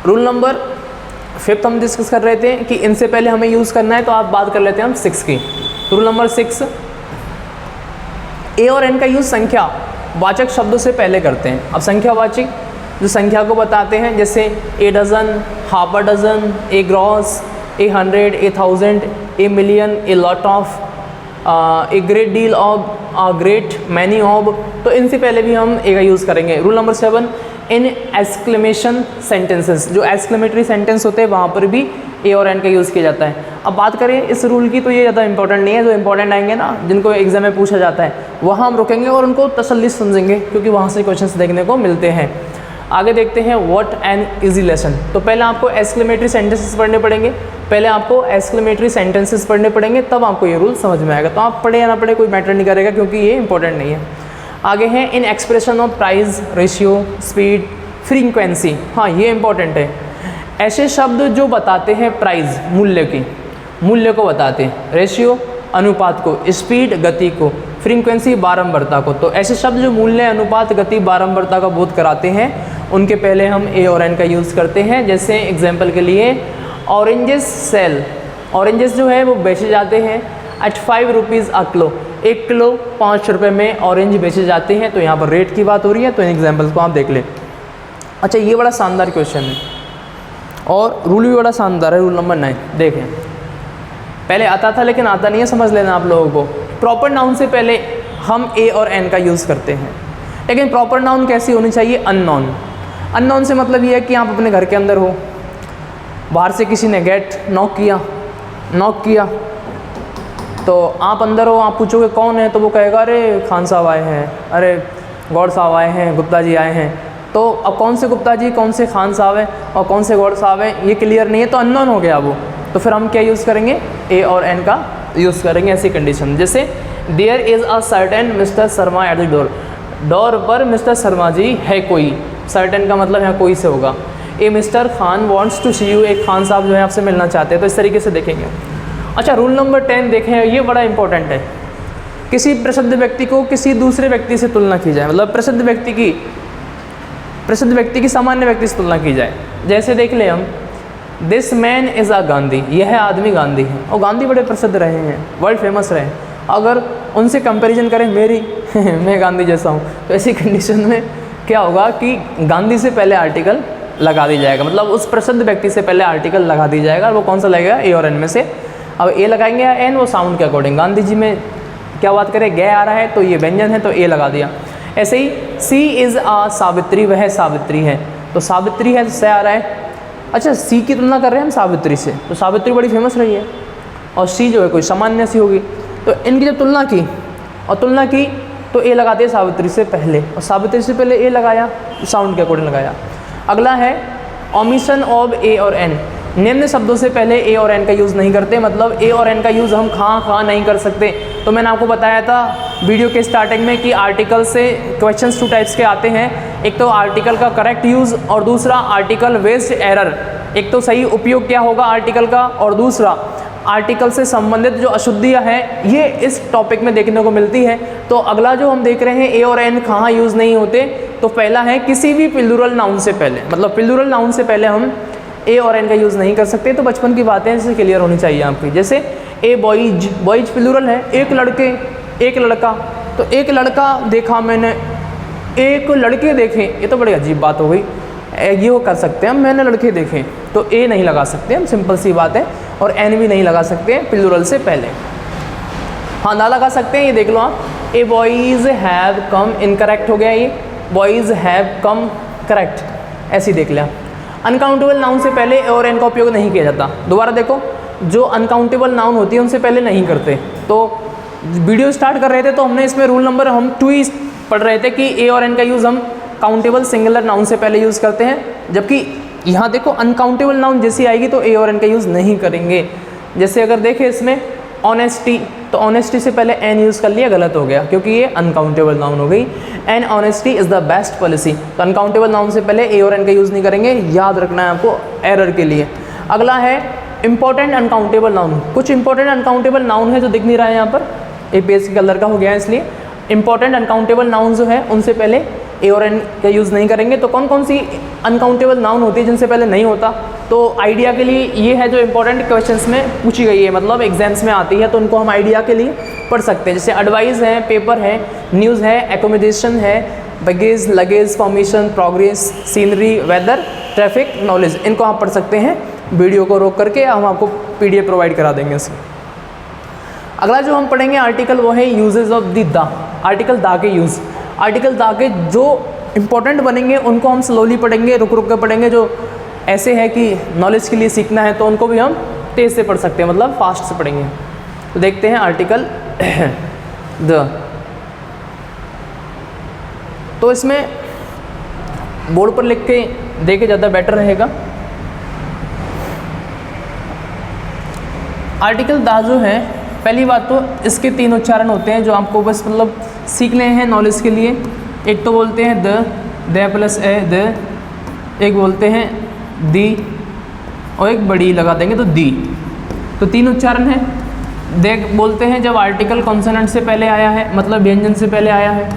रूल नंबर 5 हम डिस्कस कर रहे थे कि इनसे पहले हमें यूज़ करना है, तो आप बात कर लेते हैं हम 6 की। रूल नंबर 6, ए और एन का यूज़ संख्या वाचक शब्दों से पहले करते हैं। अब संख्यावाचक जो संख्या को बताते हैं, जैसे a dozen, half a dozen, a gross, a 100, a 1000, a million, a lot of, a great deal of, a great many of, तो इनसे पहले भी हम ए का यूज़ करेंगे। Rule number 7, in exclamation sentences, जो एक्सक्लेमेटरी सेंटेंस होते हैं वहाँ पर भी ए और एन का यूज़ किया जाता है। अब बात करें इस रूल की तो ये ज़्यादा इंपॉर्टेंट नहीं है, जो इंपॉर्टेंट आएंगे ना जिनको एग्जाम में पूछा जाता है वहाँ हम रुकेंगे और उनको तसल्ली से समझेंगे क्योंकि वहाँ से क्वेश्चंस देखने को मिलते हैं। आगे देखते हैं व्हाट एन इजी लेसन। तो पहले आपको एक्सक्लेमेटरी सेंटेंसेस पढ़ने पड़ेंगे, पहले आपको एक्सक्लेमेटरी सेंटेंसेस पढ़ने पड़ेंगे, तब आपको ये रूल समझ में आएगा। तो आप पढ़े या ना पढ़े कोई मैटर नहीं करेगा क्योंकि ये इंपॉर्टेंट नहीं है। आगे है in expression of price, ratio, speed, frequency. हाँ ये इंपॉर्टेंट है। ऐसे शब्द जो बताते हैं प्राइस, मूल्य को बताते हैं, रेशियो अनुपात को, स्पीड गति को, फ्रीक्वेंसी बारंबारता को। तो ऐसे शब्द जो मूल्य, अनुपात, गति, बारंबारता का बोध कराते हैं उनके पहले हम ए और एन का यूज़ करते हैं। जैसे एग्जाम्पल के लिए ऑरेंजेस सेल, ऑरेंजेस जो है वो बेचे जाते हैं at 5 rupees a kilo, 1 kilo 5 रुपये में ऑरेंज बेचे जाते हैं। तो यहाँ पर रेट की बात हो रही है, तो इन एग्जाम्पल्स को आप देख लें। अच्छा ये बड़ा शानदार क्वेश्चन है और रूल भी बड़ा शानदार है। रूल नंबर 9 देखें, पहले आता था लेकिन आता नहीं है, समझ लेना आप लोगों को। प्रॉपर नाउन से पहले हम ए और एन का यूज़ करते हैं, लेकिन प्रॉपर नाउन कैसी होनी चाहिए? अननोन। अननोन से मतलब ये है कि आप अपने घर के अंदर हो, बाहर से किसी ने गेट नॉक किया तो आप अंदर हो, आप पूछोगे कौन है, तो वो कहेगा अरे खान साहब आए हैं, अरे गौड़ साहब आए हैं, गुप्ता जी आए हैं। तो अब कौन से गुप्ता जी, कौन से खान साहब है और कौन से गौड़ साहब है ये क्लियर नहीं है, तो अननोन हो गया वो। तो फिर हम क्या यूज़ करेंगे? ए और एन का यूज़ करेंगे ऐसी कंडीशन। जैसे there is a certain mister Sharma at the door, door पर मिस्टर शर्मा जी है कोई, सर्टेन का मतलब यहाँ कोई से होगा। A mister Khan wants to see you, एक खान साहब जो है आपसे मिलना चाहते हैं। तो इस तरीके से देखेंगे। अच्छा रूल नंबर 10 देखें, ये बड़ा इंपॉर्टेंट है। किसी प्रसिद्ध व्यक्ति को किसी दूसरे व्यक्ति से तुलना की जाए, मतलब प्रसिद्ध व्यक्ति की सामान्य व्यक्ति से तुलना की जाए। जैसे देख ले हम, this man is a Gandhi, यह आदमी गांधी है, और गांधी बड़े प्रसिद्ध रहे हैं, वर्ल्ड फेमस रहे। अगर उनसे कंपैरिजन करें मेरी मैं गांधी जैसा हूँ, तो ऐसी कंडीशन में क्या होगा कि गांधी से पहले आर्टिकल लगा दी जाएगा, मतलब उस प्रसिद्ध व्यक्ति से पहले आर्टिकल लगा दी जाएगा। वो कौन सा लगेगा? ए और एन में से। अब ए लगाएंगे या एन, वो साउंड के अकॉर्डिंग। गांधी जी में क्या बात करें, गे आ रहा है तो ये व्यंजन है तो ए लगा दिया। ऐसे ही सी इज़ आ सावित्री, वह सावित्री है, तो सावित्री है तो से आ रहा है। अच्छा सी की तुलना कर रहे हैं हम सावित्री से, तो सावित्री बड़ी फेमस रही है और सी जो है कोई सामान्य सी होगी। तो इनकी जब तुलना की तो ए लगा दिया सावित्री से पहले, और सावित्री से पहले ए लगाया, साउंड के अकॉर्डिंग लगाया। अगला है ओमिशन ऑफ ए और एन। निम्न शब्दों से पहले ए और एन का यूज़ नहीं करते, मतलब ए और एन का यूज़ हम कहाँ नहीं कर सकते। तो मैंने आपको बताया था वीडियो के स्टार्टिंग में कि आर्टिकल से क्वेश्चंस 2 टाइप्स के आते हैं, एक तो आर्टिकल का करेक्ट यूज़ और दूसरा आर्टिकल वेस्ट एरर। एक तो सही उपयोग क्या होगा आर्टिकल का, और दूसरा आर्टिकल से संबंधित जो अशुद्धियाँ हैं ये इस टॉपिक में देखने को मिलती है। तो अगला जो हम देख रहे हैं ए और एन कहाँ यूज़ नहीं होते, तो पहला है किसी भी प्लूरल नाउन से पहले, मतलब प्लूरल नाउन से पहले हम ए और एन का यूज़ नहीं कर सकते। तो बचपन की बातें जैसे क्लियर होनी चाहिए आपकी। जैसे ए बॉयज, बॉयज प्लूरल है, एक लड़के एक लड़का, तो एक लड़का देखा मैंने, एक लड़के देखे, ये तो बड़ी अजीब बात हो गई। ये वो कर सकते हैं हम, मैंने लड़के देखे, तो ए नहीं लगा सकते हम, सिंपल सी बात है। और एन भी नहीं लगा सकते प्लूरल से पहले। हाँ ना लगा सकते हैं, ये देख लो आप, ए बॉयज़ हैव कम, इनकरेक्ट हो गया ये, बॉयज़ हैव कम करेक्ट, ऐसे देख लिया। अनकाउंटेबल नाउन से पहले ए और एन का उपयोग नहीं किया जाता। दोबारा देखो, जो अनकाउंटेबल नाउन होती है उनसे पहले नहीं करते। तो वीडियो स्टार्ट कर रहे थे तो हमने इसमें रूल नंबर हम 2 ही पढ़ रहे थे कि ए और एन का यूज़ हम काउंटेबल सिंगुलर नाउन से पहले यूज़ करते हैं, जबकि यहाँ देखो अनकाउंटेबल नाउन जैसी आएगी तो ए और एन का यूज़ नहीं करेंगे। जैसे अगर देखें इसमें ऑनेस्टी, तो ऑनेस्टी से पहले एन यूज़ कर लिया, गलत हो गया क्योंकि ये अनकाउंटेबल नाउन हो गई। And honesty is the best policy, तो अनकाउंटेबल नाउन से पहले ए और एन का यूज़ नहीं करेंगे, याद रखना है आपको एरर के लिए। अगला है इंपॉर्टेंट अनकाउंटेबल नाउन। कुछ इंपॉर्टेंट अनकाउंटेबल नाउन है जो दिख नहीं रहा है यहाँ पर, ए पेज के कलर का हो गया है, इसलिए इंपॉर्टेंट अनकाउंटेबल नाउन जो है उनसे पहले ए और एन का यूज़ नहीं करेंगे। तो कौन कौन सी अनकाउंटेबल नाउन होती है जिनसे पहले नहीं होता, तो आइडिया के लिए ये है जो इंपॉर्टेंट क्वेश्चंस में पूछी गई है, मतलब एग्जाम्स में आती है, तो उनको हम आइडिया के लिए पढ़ सकते हैं। जैसे एडवाइस है, पेपर है, न्यूज़ है, एकोमोडेशन है, baggage luggage, formation, progress, scenery, weather, traffic, knowledge, इनको आप पढ़ सकते हैं। वीडियो को रोक करके हम आपको PDF प्रोवाइड करा देंगे इसमें। अगला जो हम पढ़ेंगे आर्टिकल वो है यूजेज ऑफ द दा। आर्टिकल दा के यूज़, आर्टिकल दा के जो इम्पोर्टेंट बनेंगे उनको हम स्लोली पढ़ेंगे, रुक रुक कर पढ़ेंगे। जो ऐसे है कि नॉलेज के लिए सीखना है तो उनको भी हम तेज़ से पढ़ सकते हैं, मतलब फास्ट से पढ़ेंगे। तो देखते हैं आर्टिकल द। तो इसमें बोर्ड पर लिख के देखे ज़्यादा बेटर रहेगा। आर्टिकल दा जो है, पहली बात तो इसके 3 उच्चारण होते हैं जो आपको बस मतलब सीखने हैं नॉलेज के लिए। एक तो बोलते हैं द प्लस ए द, एक बोलते हैं दी और एक बड़ी लगा देंगे तो दी। तो 3 उच्चारण है। दे बोलते हैं जब आर्टिकल कॉन्सोनेंट से पहले आया है, मतलब व्यंजन से पहले आया है।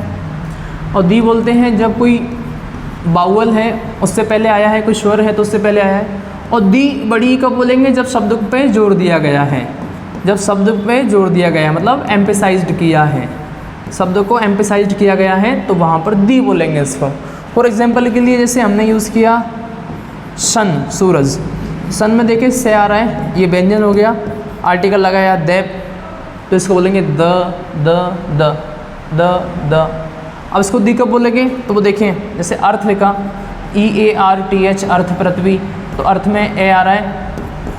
और दी बोलते हैं जब कोई बाउल है उससे पहले आया है, कोई स्वर है तो उससे पहले आया है। और दी बड़ी कब बोलेंगे, जब शब्द पे जोर दिया गया है। जब शब्द पे जोर दिया गया मतलब एम्फेसाइज्ड किया है, शब्द को एम्फेसाइज्ड किया गया है तो वहाँ पर दी बोलेंगे इसको। फॉर एग्जांपल के लिए जैसे हमने यूज़ किया सन, सूरज। सन में देखिए से आ रहा है, ये व्यंजन हो गया। आर्टिकल लगाया दे, तो इसको बोलेंगे the the the the the. अब इसको दी कब बोलेंगे, तो वो देखें जैसे अर्थ लिखा EARTH, अर्थ पृथ्वी, तो अर्थ में ए आ रहा है।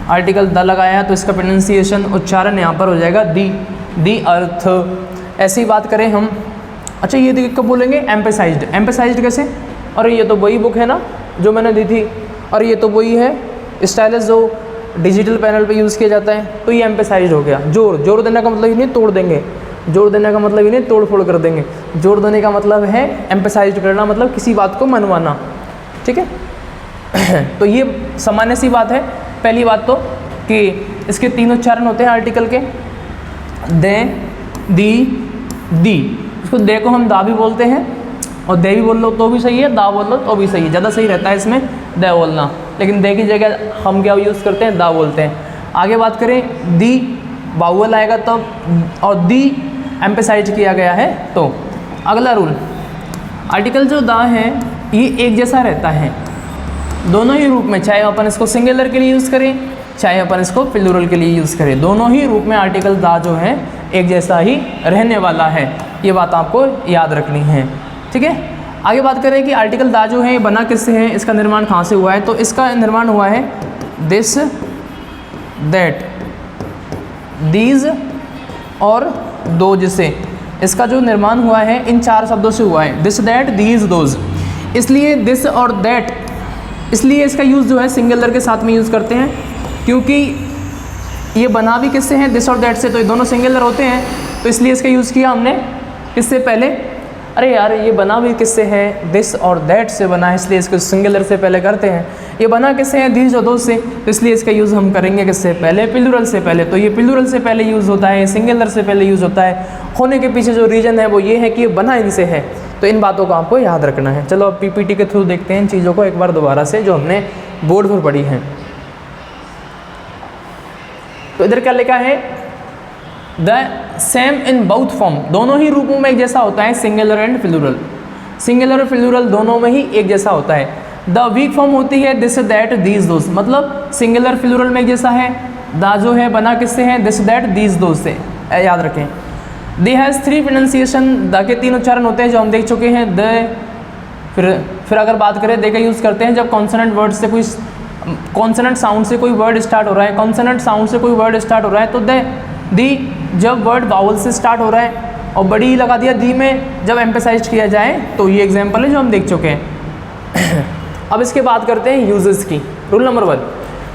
आर्टिकल द लगाया तो इसका प्रोनाउंसिएशन उच्चारण यहाँ पर हो जाएगा दी अर्थ। ऐसी बात करें हम, अच्छा ये देखिए कब बोलेंगे, एम्फेसाइज्ड। एम्फेसाइज्ड कैसे, अरे ये तो वही बुक है ना जो मैंने दी थी, और ये तो वही है स्टाइलस जो डिजिटल पैनल पे यूज़ किया जाता है, तो ये एम्फेसाइज्ड हो गया। जोर देने का मतलब ही नहीं तोड़ देंगे, जोर देने का मतलब ही नहीं तोड़ फोड़ कर देंगे। जोर देने का मतलब है एम्फेसाइज्ड करना, मतलब किसी बात को मनवाना, ठीक है। तो ये सामान्य सी बात है। पहली बात तो कि इसके 3 उच्चारण होते हैं आर्टिकल के, दे दी। इसको दे को हम दा भी बोलते हैं, और दे भी बोल लो तो भी सही है, दा बोल लो तो भी सही है। ज़्यादा सही रहता है इसमें दे बोलना, लेकिन दे की जगह हम क्या यूज़ करते हैं, दा बोलते हैं। आगे बात करें दी, बाउल आएगा तब, और दी एम्फेसाइज किया गया है तो। अगला रूल, आर्टिकल जो दा है ये एक जैसा रहता है दोनों ही रूप में, चाहे अपन इसको सिंगुलर के लिए यूज़ करें चाहे अपन इसको प्लूरल के लिए यूज़ करें, दोनों ही रूप में आर्टिकल दा जो है एक जैसा ही रहने वाला है। ये बात आपको याद रखनी है, ठीक है। आगे बात करें कि आर्टिकल दा जो है ये बना किससे है, इसका निर्माण कहाँ से हुआ है, तो इसका निर्माण हुआ है दिस, दैट, दीज और दोज से। इसका जो निर्माण हुआ है इन 4 शब्दों से हुआ है, दिस दैट दीज दोज। इसलिए दिस और दैट, इसलिए इसका यूज़ जो है सिंगुलर के साथ में यूज़ करते हैं, क्योंकि ये बना भी किससे हैं, दिस और दैट से, तो ये दोनों सिंगुलर होते हैं, तो इसलिए इसका यूज़ किया हमने किससे पहले। अरे यार ये बना भी किससे है, दिस और दैट से बना है, इसलिए इसको सिंगुलर से पहले करते हैं। ये बना किससे है, दीज और दोज से, तो इसलिए इसका यूज़ हम करेंगे किससे पहले, प्लूरल से पहले। तो ये प्लूरल से पहले यूज़ होता है, सिंगुलर से पहले यूज़ होता है। होने के पीछे जो रीज़न है वो ये है कि ये बना इनसे है, तो इन बातों को आपको याद रखना है। चलो अब PPT के थ्रू देखते हैं इन चीज़ों को एक बार दोबारा से, जो हमने बोर्ड पर पढ़ी हैं। तो इधर क्या लिखा है, द सेम इन बाउथ फॉर्म, दोनों ही रूपों में एक जैसा होता है, सिंगुलर एंड प्लूरल। सिंगुलर और प्लूरल दोनों में ही एक जैसा होता है। द वीक फॉर्म होती है दिस दैट दीज दोज, मतलब सिंगुलर प्लूरल में एक जैसा है। दा जो है बना किससे है, दिस दैट दीज दोज से, याद रखें। दे हैज़ 3 प्रोनाउंसिएशन, द के 3 उच्चारण होते हैं जो हम देख चुके हैं, द। फिर अगर बात करें दे का यूज़ करते हैं जब कॉन्सोनेंट वर्ड से कोई, कॉन्सोनेंट साउंड से कोई वर्ड स्टार्ट हो रहा है, कॉन्सोनेंट साउंड से कोई वर्ड स्टार्ट हो रहा है तो दे। दी जब वर्ड वावल से स्टार्ट हो रहा है, और बड़ी लगा दिया दी में जब एम्फेसाइज किया जाए, तो ये एग्जांपल है जो हम देख चुके हैं। अब इसके बात करते हैं यूजेस की। Rule number 1,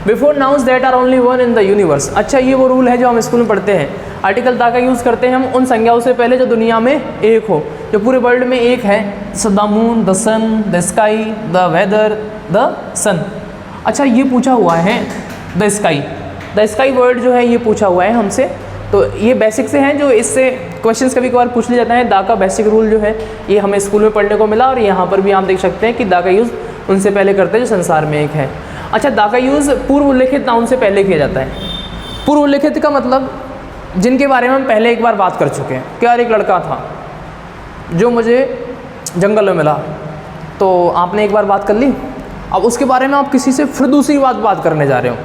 before nouns that are only one in the universe. अच्छा ये वो रूल है जो हम स्कूल में पढ़ते हैं। आर्टिकल दा का यूज़ करते हैं हम उन संज्ञाओं से पहले जो दुनिया में एक हो, जो पूरे वर्ल्ड में एक है। The moon, the sun, the sky, the weather, the sun. अच्छा ये पूछा हुआ है द स्काई वर्ड जो है ये पूछा हुआ है हमसे, तो ये बेसिक से हैं जो इससे क्वेश्चंस कभी कभार पूछ लिया जाता है। दा का बेसिक रूल जो है ये हमें स्कूल में पढ़ने को मिला, और यहाँ पर भी आप देख सकते हैं कि दा का यूज़ उनसे पहले करते हैं जो संसार में एक है। अच्छा दा का यूज़ पूर्व उल्लेखित नाउन से पहले किया जाता है। पूर्व उल्लेखित का मतलब जिनके बारे में हम पहले एक बार बात कर चुके हैं। क्या एक लड़का था जो मुझे जंगल में मिला, तो आपने एक बार बात कर ली, अब उसके बारे में आप किसी से फिर दूसरी बात करने जा रहे हो,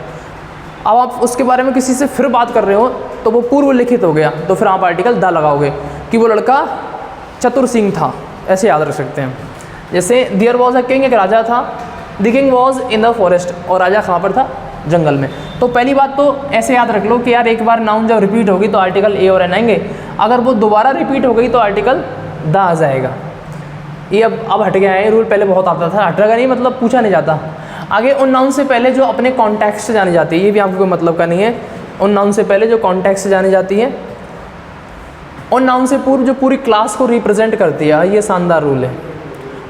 अब आप उसके बारे में किसी से फिर बात कर रहे हो, तो वो पूर्व लिखित हो गया, तो फिर आप आर्टिकल दा लगाओगे कि वो लड़का चतुर सिंह था, ऐसे याद रख सकते हैं। जैसे देयर वॉज अ किंग, एक राजा था, the king was in the forest, और राजा कहाँ पर था, जंगल में। तो पहली बात तो ऐसे याद रख लो कि यार एक बार नाउन जब रिपीट होगी तो आर्टिकल ए और एन आएंगे, अगर वो दोबारा रिपीट हो गई तो आर्टिकल द आ जाएगा। ये अब हट गया है, ये रूल पहले बहुत आता था, हटेगा नहीं मतलब पूछा नहीं जाता। आगे उन नाउन से पहले जो अपने कॉन्टेक्स्ट से जानी जाती है, ये भी आपको कोई मतलब का नहीं है, उन नाउन से पहले जो कॉन्टेक्स्ट से जानी जाती है, उन नाउन से पूर्व जो पूरी क्लास को रिप्रेजेंट करती है, ये शानदार रूल है।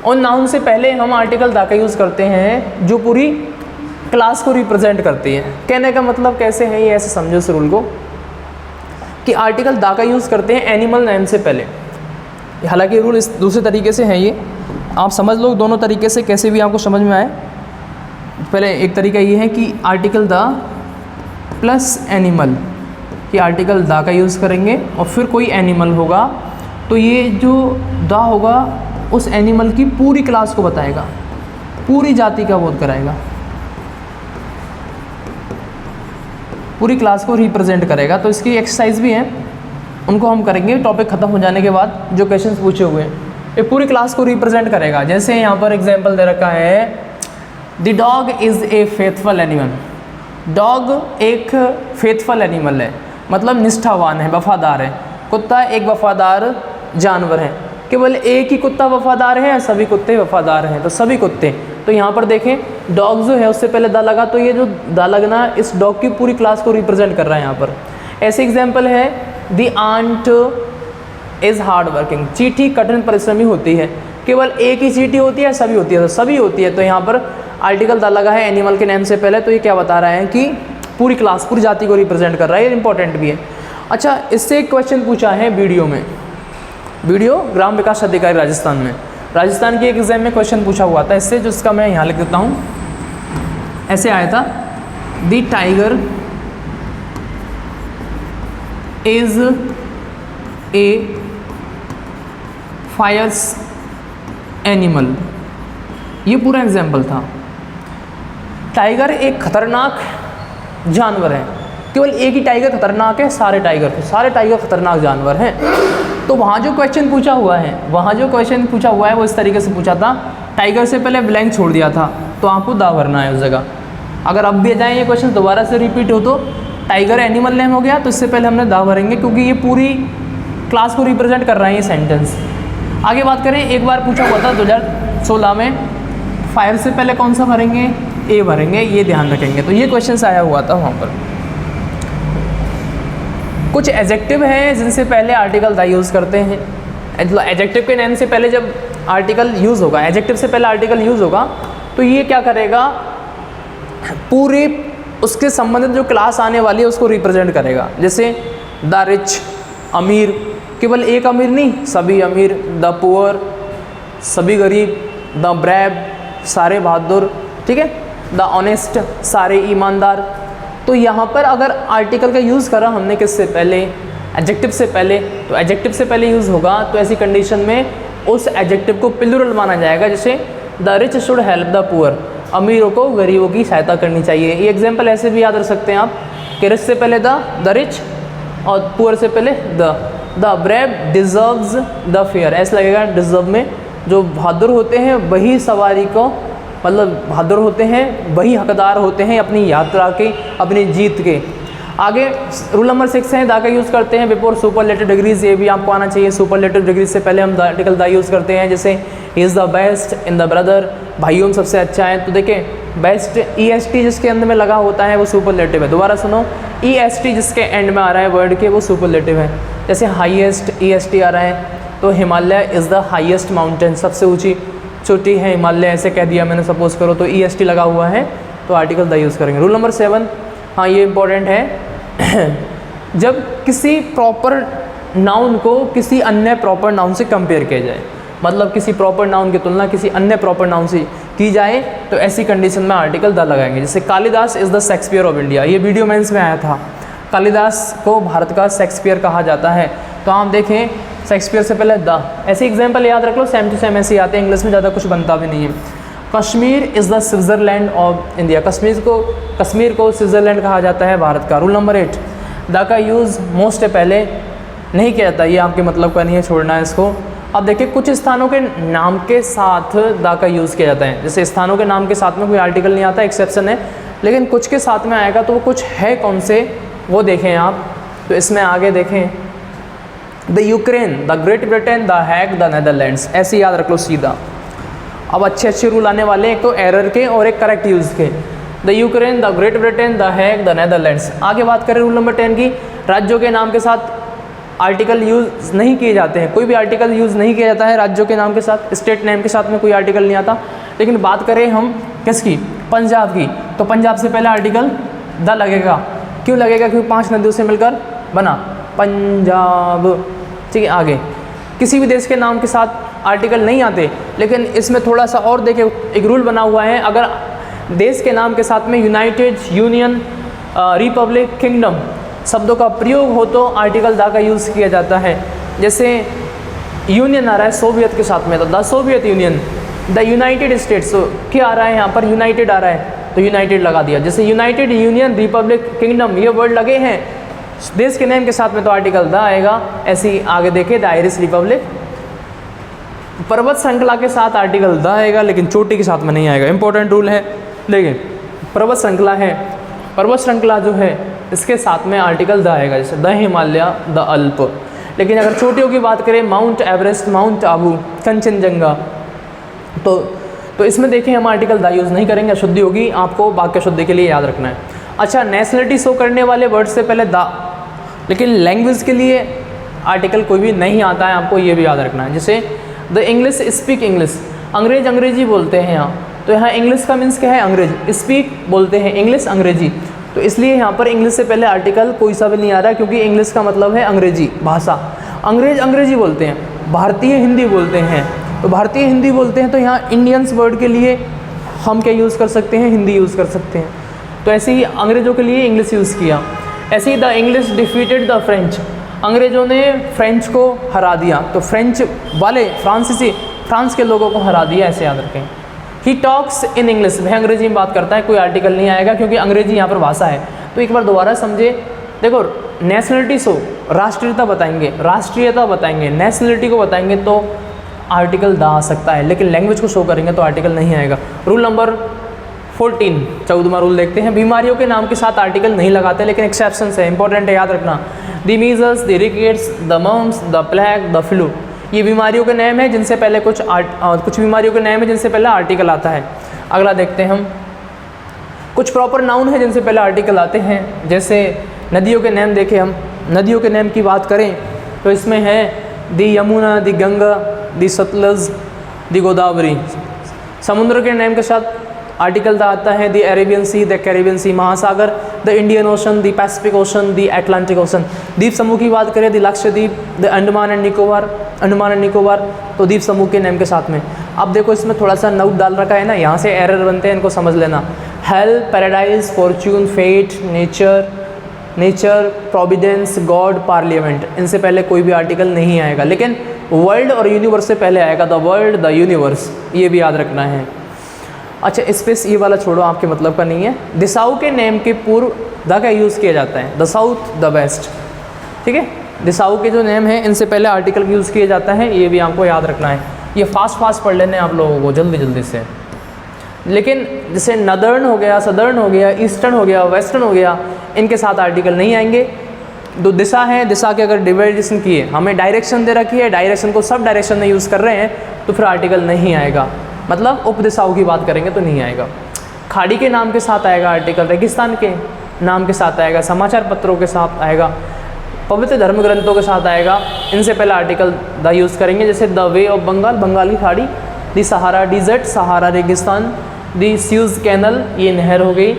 उन नाउन से पहले हम आर्टिकल दा का यूज़ करते हैं जो पूरी क्लास को रिप्रेजेंट करती है। कहने का मतलब कैसे है ये, ऐसे समझो इस रूल को कि आर्टिकल दा का यूज़ करते हैं एनिमल नेम से पहले। हालांकि रूल इस दूसरे तरीके से है, ये आप समझ लो दोनों तरीके से, कैसे भी आपको समझ में आए। पहले एक तरीका ये है कि आर्टिकल दा प्लस एनिमल, कि आर्टिकल दा का यूज़ करेंगे और फिर कोई एनिमल होगा तो ये जो दा होगा उस एनिमल की पूरी क्लास को बताएगा, पूरी जाति का बोध कराएगा, पूरी क्लास को रिप्रेजेंट करेगा। तो इसकी एक्सरसाइज भी है, उनको हम करेंगे टॉपिक ख़त्म हो जाने के बाद। जो क्वेश्चंस पूछे हुए हैं ये पूरी क्लास को रिप्रेजेंट करेगा। जैसे यहाँ पर एग्जांपल दे रखा है, the dog is a faithful animal. Dog एक फेथफुल एनिमल है, मतलब निष्ठावान है, वफादार है। कुत्ता एक वफादार जानवर है। केवल एक ही कुत्ता वफादार है, सभी कुत्ते वफादार हैं, तो सभी कुत्ते। तो यहाँ पर देखें डॉग जो है उससे पहले दा लगा, तो ये जो दा लगना इस डॉग की पूरी क्लास को रिप्रेजेंट कर रहा है यहाँ पर। ऐसे एग्जाम्पल है, the ant is hard working. चींटी कठिन परिश्रमी होती है। केवल एक ही चींटी होती है, सभी होती है, तो सभी होती है। तो यहाँ पर आर्टिकल दा लगा है एनिमल के नेम से पहले, तो ये क्या बता रहा है कि पूरी क्लास, पूरी जाति को रिप्रेजेंट कर रहा है। ये इंपॉर्टेंट भी है। अच्छा, इससे एक क्वेश्चन पूछा है वीडियो में, वीडियो ग्राम विकास अधिकारी राजस्थान में, राजस्थान की एक एग्जाम में क्वेश्चन पूछा हुआ था इससे, जो इसका मैं यहाँ लिख देता हूँ। ऐसे आया था, the tiger is a fierce animal. ये पूरा एग्जाम्पल था। टाइगर एक खतरनाक जानवर है। केवल एक ही टाइगर खतरनाक है, सारे टाइगर खतरनाक जानवर हैं। तो वहाँ जो क्वेश्चन पूछा हुआ है, वो इस तरीके से पूछा था, टाइगर से पहले ब्लैंक छोड़ दिया था, तो आपको दा भरना है उस जगह। अगर अब भी जाए ये क्वेश्चन दोबारा से रिपीट हो, तो टाइगर एनिमल नेम हो गया, तो इससे पहले हमने दा भरेंगे, क्योंकि ये पूरी क्लास को रिप्रेजेंट कर रहा है ये सेंटेंस। आगे बात करें, एक बार पूछा हुआ था 2016 में, फायर से पहले कौन सा भरेंगे, ए भरेंगे, ये ध्यान रखेंगे। तो ये क्वेश्चन आया हुआ था वहाँ पर। कुछ एडजेक्टिव हैं जिनसे पहले आर्टिकल दा यूज़ करते हैं। एडजेक्टिव के नेम से पहले जब आर्टिकल यूज़ होगा, एडजेक्टिव से पहले आर्टिकल यूज़ होगा, तो ये क्या करेगा, पूरे उसके संबंधित जो क्लास आने वाली है उसको रिप्रेजेंट करेगा। जैसे द रिच, अमीर, केवल एक अमीर नहीं, सभी अमीर। द पुअर, सभी गरीब। द ब्रेव, सारे बहादुर, ठीक है। द ऑनेस्ट, सारे ईमानदार। तो यहाँ पर अगर आर्टिकल का यूज़ करा हमने किससे पहले, एडजेक्टिव से पहले, तो एडजेक्टिव से पहले यूज़ होगा, तो ऐसी कंडीशन में उस एडजेक्टिव को प्लूरल माना जाएगा। जैसे the rich should help the poor, अमीरों को गरीबों की सहायता करनी चाहिए। ये एग्जाम्पल ऐसे भी याद रख सकते हैं आप कि रिच से पहले द रिच और पुअर से पहले the brave deserves the fair. ऐसा लगेगा डिजर्व में जो बहादुर होते हैं वही सवारी को, मतलब बहादुर होते हैं वही हकदार होते हैं अपनी यात्रा के, अपनी जीत के। आगे रूल नंबर 6 है, दा का यूज़ करते हैं बिफोर सुपरलेटिव डिग्रीज। ये भी आपको आना चाहिए, सुपरलेटिव डिग्रीज से पहले हम आर्टिकल दा यूज़ करते हैं। जैसे he is the best in the brother, भाइयों में सबसे अच्छा है। तो देखें बेस्ट EST जिसके अंदर में लगा होता है वो सुपरलेटिव है। दोबारा सुनो, EST जिसके एंड में आ रहा है वर्ड के वो सुपरलेटिव है। जैसे हाईएस्ट EST आ रहा है, तो Himalaya is the highest mountain, सबसे ऊँची चोटी है हिमालय, ऐसे कह दिया मैंने सपोज करो, तो EST लगा हुआ है, तो आर्टिकल द यूज़ करेंगे। रूल नंबर 7, हाँ ये इंपॉर्टेंट है, जब किसी प्रॉपर नाउन को किसी अन्य प्रॉपर नाउन से कंपेयर किया जाए, मतलब किसी प्रॉपर नाउन की तुलना किसी अन्य प्रॉपर नाउन से की जाए, तो ऐसी कंडीशन में आर्टिकल द लगाएंगे। जैसे Kalidas is the Shakespeare of India, ये वीडियो मेंस में आया था। कालिदास को भारत का शेक्सपियर कहा जाता है। तो आप देखें शेक्सपियर से पहले द, ऐसे एग्जाम्पल याद रख लो, सेम टू सेम ऐसे आते हैं, इंग्लिश में ज़्यादा कुछ बनता भी नहीं है। Kashmir is the Switzerland of India, Kashmir को स्विट्ज़रलैंड कहा जाता है भारत का। रूल नंबर 8, द का यूज़ मोस्ट से पहले नहीं किया जाता, ये आपके मतलब का नहीं है, छोड़ना है इसको। अब देखिए कुछ स्थानों के नाम के साथ द का यूज़ किया जाता है, जैसे स्थानों के नाम के साथ में कोई आर्टिकल नहीं आता, एक्सेप्शन है, लेकिन कुछ के साथ में आएगा। तो वो कुछ है कौन से, वो देखें आप। तो इसमें आगे देखें, the Ukraine, the Great Britain, the Hague, the Netherlands, ऐसे याद रख लो सीधा। अब अच्छे अच्छे रूल आने वाले, एक तो एरर के और एक करेक्ट यूज़ के। The Ukraine, the Great Britain, the Hague, the Netherlands. आगे बात करें रूल नंबर 10 की, राज्यों के नाम के साथ आर्टिकल यूज़ नहीं किए जाते हैं, कोई भी आर्टिकल यूज़ नहीं किया जाता है राज्यों के नाम के साथ, स्टेट नेम के साथ में कोई आर्टिकल नहीं आता। लेकिन बात करें हम किसकी, पंजाब की, तो पंजाब से पहले आर्टिकल द लगेगा। क्यों लगेगा, क्योंकि 5 नदियों से मिलकर बना पंजाब। ठीक है, आगे किसी भी देश के नाम के साथ आर्टिकल नहीं आते, लेकिन इसमें थोड़ा सा और देखिए, एक रूल बना हुआ है, अगर देश के नाम के साथ में यूनाइटेड, यूनियन, रिपब्लिक, किंगडम शब्दों का प्रयोग हो तो आर्टिकल द का यूज़ किया जाता है। जैसे यूनियन आ रहा है सोवियत के साथ में, तो the Soviet union, the United states, तो क्या आ रहा है यहाँ पर, यूनाइटेड आ रहा है, तो यूनाइटेड लगा दिया। जैसे यूनाइटेड, यूनियन, रिपब्लिक, किंगडम, ये वर्ड लगे हैं देश के नेम के साथ में, तो आर्टिकल द आएगा। ऐसे ही आगे देखें, द आयरिश रिपब्लिक, पर्वत श्रृंखला के साथ आर्टिकल द आएगा, लेकिन चोटी के साथ में नहीं आएगा। इंपॉर्टेंट रूल है, देखिए पर्वत श्रृंखला है, पर्वत श्रृंखला जो है इसके साथ में आर्टिकल द आएगा, जैसे द हिमालय, द अल्प। लेकिन अगर चोटियों की बात करें, mount Everest, mount Abu, Kanchenjunga, तो इसमें देखें हम आर्टिकल द यूज़ नहीं करेंगे, अशुद्धि होगी, आपको वाक्य शुद्धि के लिए याद रखना है। अच्छा, नेशनलिटी शो करने वाले वर्ड से पहले द, लेकिन लैंग्वेज के लिए आर्टिकल कोई भी नहीं आता है, आपको ये भी याद रखना है। जैसे द इंग्लिश स्पीक इंग्लिश, अंग्रेज अंग्रेजी बोलते हैं यहाँ, तो यहाँ इंग्लिश का मीन्स क्या है, अंग्रेज, स्पीक बोलते हैं इंग्लिश, अंग्रेजी, तो इसलिए यहाँ पर इंग्लिश से पहले आर्टिकल कोई सा भी नहीं आ रहा है, क्योंकि इंग्लिश का मतलब है अंग्रेजी भाषा। अंग्रेज अंग्रेजी बोलते हैं, भारतीय हिंदी बोलते हैं, तो भारतीय हिंदी बोलते हैं, तो यहाँ इंडियंस वर्ड के लिए हम क्या यूज़ कर सकते हैं, हिंदी यूज़ कर सकते हैं। तो ऐसे ही अंग्रेज़ों के लिए इंग्लिश यूज़ किया। ऐसे ही the English defeated the French, अंग्रेज़ों ने फ्रेंच को हरा दिया, तो फ्रेंच वाले फ्रांसीसी फ्रांस के लोगों को हरा दिया, ऐसे याद रखें। ही टॉक्स इन इंग्लिश, वह अंग्रेजी में बात करता है, कोई आर्टिकल नहीं आएगा क्योंकि अंग्रेजी यहाँ पर भाषा है। तो एक बार दोबारा समझे, देखो नेशनलिटी शो, राष्ट्रीयता बताएंगे, राष्ट्रीयता बताएंगे, नेशनलिटी को बताएंगे तो आर्टिकल द आ सकता है, लेकिन लैंग्वेज को शो करेंगे तो आर्टिकल नहीं आएगा। रूल नंबर 14, 14वां रूल देखते हैं, बीमारियों के नाम के साथ आर्टिकल नहीं लगाते, लेकिन एक्सेप्शन है, इंपॉर्टेंट है, याद रखना। The measles, the rickets, the mumps, the plague, the flu, ये बीमारियों के नाम है जिनसे पहले कुछ बीमारियों के नाम है जिनसे पहले आर्टिकल आता है। अगला देखते हैं हम, कुछ प्रॉपर नाउन है जिनसे पहले आर्टिकल आते हैं, जैसे नदियों के नाम देखें हम, नदियों के नाम की बात करें तो इसमें है the Yamuna, the Ganga, the Sutlej, the Godavari. समुद्र के नाम के साथ आर्टिकल द आता है, the Arabian Sea, the Caribbean Sea, महासागर, the Indian Ocean, the Pacific Ocean, the Atlantic Ocean. द्वीप समूह की बात करें, the Lakshadweep, the Andaman and Nicobar, Andaman and Nicobar, तो द्वीप समूह के नाम के साथ में। अब देखो इसमें थोड़ा सा नोट डाल रखा है ना, यहाँ से एरर बनते हैं, इनको समझ लेना। Hell, paradise, fortune, fate, nature, providence, God, parliament, इनसे पहले कोई भी आर्टिकल नहीं आएगा, लेकिन वर्ल्ड और यूनिवर्स से पहले आएगा, द वर्ल्ड, द यूनिवर्स, ये भी याद रखना है। अच्छा, स्पेस ये वाला छोड़ो, आपके मतलब का नहीं है। दिशाओं के नेम के पूर्व द का यूज़ किया जाता है, द साउथ, द वेस्ट, ठीक है। दिशाओं के जो नेम हैं इनसे पहले आर्टिकल यूज़ किया जाता है, ये भी आपको याद रखना है। ये फास्ट पढ़ लेने आप लोगों को जल्दी से। लेकिन जैसे नदर्न हो गया, सदर्न हो गया, ईस्टर्न हो गया, वेस्टर्न हो गया, इनके साथ आर्टिकल नहीं आएंगे। दो दिशा है, दिशा के अगर डिवाइडेशन किए, हमें डायरेक्शन दे रखी है, डायरेक्शन को सब डायरेक्शन में यूज़ कर रहे हैं, तो फिर आर्टिकल नहीं आएगा, मतलब उपदिशाओं की बात करेंगे तो नहीं आएगा। खाड़ी के नाम के साथ आएगा आर्टिकल, रेगिस्तान के नाम के साथ आएगा, समाचार पत्रों के साथ आएगा, पवित्र धर्म ग्रंथों के साथ आएगा, इनसे पहले आर्टिकल द यूज़ करेंगे। जैसे the bay of Bengal, Bengali खाड़ी, द सहारा डिजर्ट, सहारा रेगिस्तान, द स्यूज कैनल, ये नहर हो गई,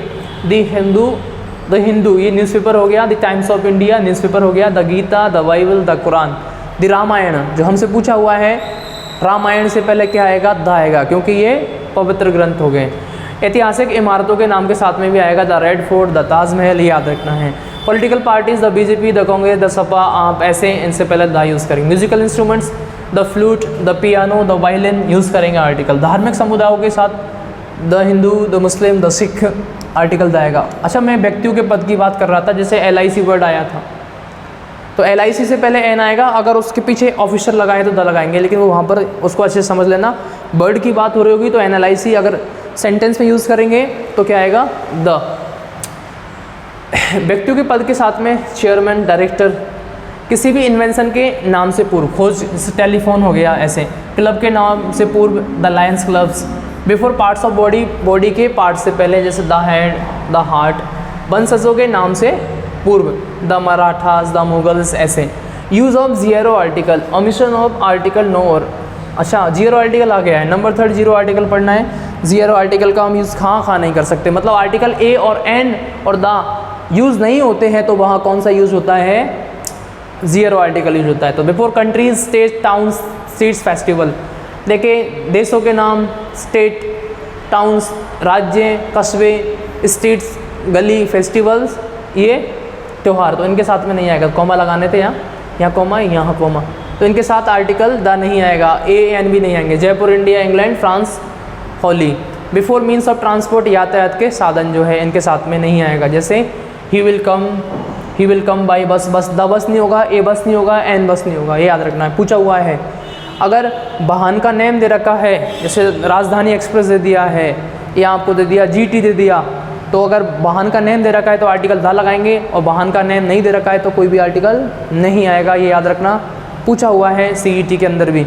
द हिंदू ये न्यूज़पेपर हो गया, the Times of India newspaper हो गया, the Gita, the Bible, the Quran, the Ramayana, जो हमसे पूछा हुआ है, रामायण से पहले क्या आएगा, द आएगा, क्योंकि ये पवित्र ग्रंथ हो गए। ऐतिहासिक इमारतों के नाम के साथ में भी आएगा, the red fort, the Taj Mahal, याद रखना है। Political parties, the BJP, the Congress, the Sapa, आप ऐसे इनसे पहले द यूज़ करेंगे। Musical instruments, the flute, the piano, the violin, use करेंगे आर्टिकल। धार्मिक समुदायों के साथ the Hindu, the Muslim, the Sikh, article the आएगा। अच्छा, मैं व्यक्तियों के पद की बात कर रहा था, जैसे LIC वर्ड आया था, तो LIC से पहले N आएगा, अगर उसके पीछे ऑफिसर लगाए तो द लगाएंगे, लेकिन वो वहाँ पर उसको अच्छे से समझ लेना। बर्ड की बात हो रही होगी तो NLIC, अगर सेंटेंस में यूज़ करेंगे तो क्या आएगा, द। व्यक्तियों के पद के साथ में चेयरमैन, डायरेक्टर, किसी भी इन्वेंशन के नाम से पूर्व, खोज जैसे टेलीफोन हो गया, ऐसे क्लब के नाम से पूर्व the Lions clubs. Before parts of body, body के पार्ट से पहले जैसे द हेड, द हार्ट। वंशजों के नाम से पूर्व द मराठास, द मुगल्स, ऐसे। Use of zero article, omission of article no और। अच्छा, जीरो आर्टिकल आ गया है, नंबर 3 जीरो आर्टिकल पढ़ना है। जीरो आर्टिकल का हम यूज़ कहाँ नहीं कर सकते, मतलब आर्टिकल ए और एन और द यूज़ नहीं होते हैं तो वहाँ कौन सा यूज़ होता है, जीरो आर्टिकल यूज होता है। तो before countries, state, towns, streets, festival. देखिए देशों के नाम, स्टेट, टाउन्स, राज्य, कस्बे, स्ट्रीट्स, गली, फेस्टिवल्स, ये त्यौहार, तो इनके साथ में नहीं आएगा। कॉमा लगाने थे यहाँ कॉमा, यहाँ कॉमा, तो इनके साथ आर्टिकल द नहीं आएगा, ए एन भी नहीं आएंगे। Jaipur, India, England, France, Holi. Before means of transport, यातायात के साधन जो है इनके साथ में नहीं आएगा। जैसे he will come by bus, बस द बस नहीं होगा, ए बस नहीं होगा, एन बस नहीं होगा, ये याद रखना है, पूछा हुआ है। अगर वाहन का नेम दे रखा है, जैसे राजधानी एक्सप्रेस दे दिया है या आपको दे दिया GT दे दिया, तो अगर वाहन का नेम दे रखा है तो आर्टिकल द लगाएंगे, और वाहन का नेम नहीं दे रखा है तो कोई भी आर्टिकल नहीं आएगा, ये याद रखना, पूछा हुआ है CET के अंदर भी।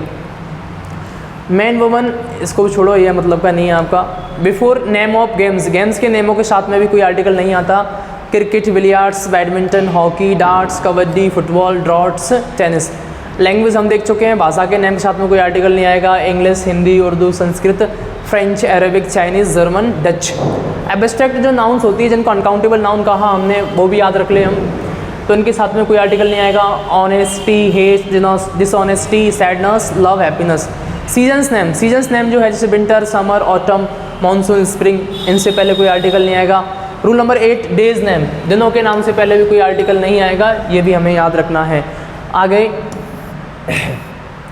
मैन वुमन, इसको भी छोड़ो, ये मतलब का नहीं है आपका। Before name of games, games के नेमों के साथ में भी कोई आर्टिकल नहीं आता। Cricket, billiards, badminton, hockey, darts, kabaddi, football, droughts, tennis. Language हम देख चुके हैं, भाषा के नेम के साथ में कोई आर्टिकल नहीं आएगा। English, Hindi, Urdu, Sanskrit, French, Arabic, Chinese, German, Dutch. Abstract जो नाउन्स होती है, जिनको अनकाउंटेबल नाउन कहा हमने, वो भी याद रख लें हम, तो इनके साथ में कोई आर्टिकल नहीं आएगा। Honesty, hate, dishonesty, sadness, love, happiness. Seasons name जो है, जैसे winter, summer, autumn, monsoon, spring, इनसे पहले कोई आर्टिकल नहीं आएगा। रूल नंबर 8, डेज नेम, दिनों के नाम से पहले भी कोई आर्टिकल नहीं आएगा, ये भी हमें याद रखना है। आगे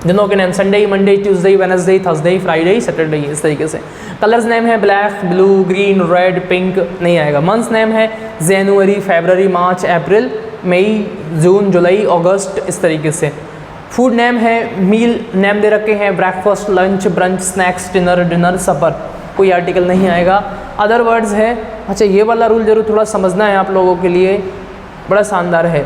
दिनों के name, Sunday, Monday, Tuesday, Wednesday, Thursday, Friday, Saturday, इस तरीके से। कलर्स नेम है black, blue, green, red, pink, नहीं आएगा। मंथ्स नेम है जनवरी, फरवरी, मार्च, अप्रैल, मई, जून, जुलाई, अगस्त, इस तरीके से। फूड नेम है, मील नेम दे रखे हैं, breakfast, lunch, brunch, snacks, dinner, supper, कोई आर्टिकल नहीं आएगा। अदर वर्ड्स है। अच्छा, ये वाला रूल जरूर थोड़ा समझना है आप लोगों के लिए, बड़ा शानदार है।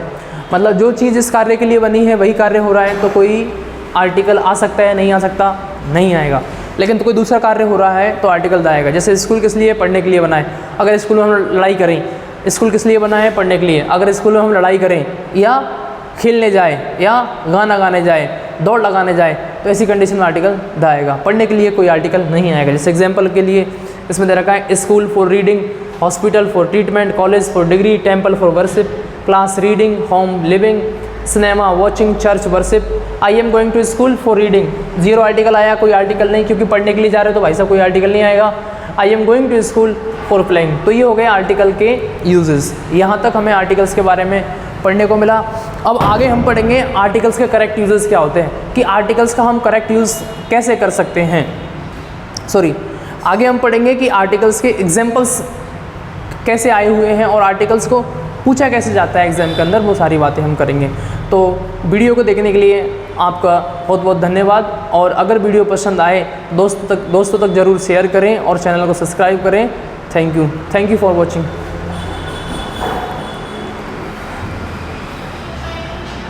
मतलब जो चीज़ इस कार्य के लिए बनी है वही कार्य हो रहा है, तो कोई आर्टिकल आ सकता है, नहीं आ सकता, नहीं आएगा। लेकिन तो कोई दूसरा कार्य हो रहा है तो आर्टिकल आएगा। जैसे स्कूल किस लिए, पढ़ने के लिए बना है, अगर स्कूल में हम लड़ाई करें, स्कूल किस लिए बना है, पढ़ने के लिए। अगर स्कूल में हम लड़ाई करें या खेलने जाए या गाना गाने जाए, दौड़ लगाने जाए, तो ऐसी कंडीशन में आर्टिकल द आएगा। पढ़ने के लिए कोई आर्टिकल नहीं आएगा। जैसे एग्जाम्पल के लिए इसमें दे रखा है, school for reading, hospital for treatment, college for degree, temple for worship, class reading, home living, cinema watching, church worship. I am going to school for reading, zero article आया, कोई आर्टिकल नहीं, क्योंकि पढ़ने के लिए जा रहे हो तो भाई साहब कोई आर्टिकल नहीं आएगा। I am going to school for playing. तो ये हो गए आर्टिकल के यूजेस। यहाँ तक हमें आर्टिकल्स के बारे में पढ़ने को मिला। अब आगे हम पढ़ेंगे आर्टिकल्स के करेक्ट यूजेस क्या होते हैं, कि आर्टिकल्स का हम करेक्ट यूज़ कैसे कर सकते हैं। आगे हम पढ़ेंगे कि आर्टिकल्स के एग्जाम्पल्स कैसे आए हुए हैं और आर्टिकल्स को पूछा कैसे जाता है एग्जाम के अंदर, वो सारी बातें हम करेंगे। तो वीडियो को देखने के लिए आपका बहुत बहुत धन्यवाद। और अगर वीडियो पसंद आए दोस्तों तक ज़रूर शेयर करें और चैनल को सब्सक्राइब करें। Thank you for watching.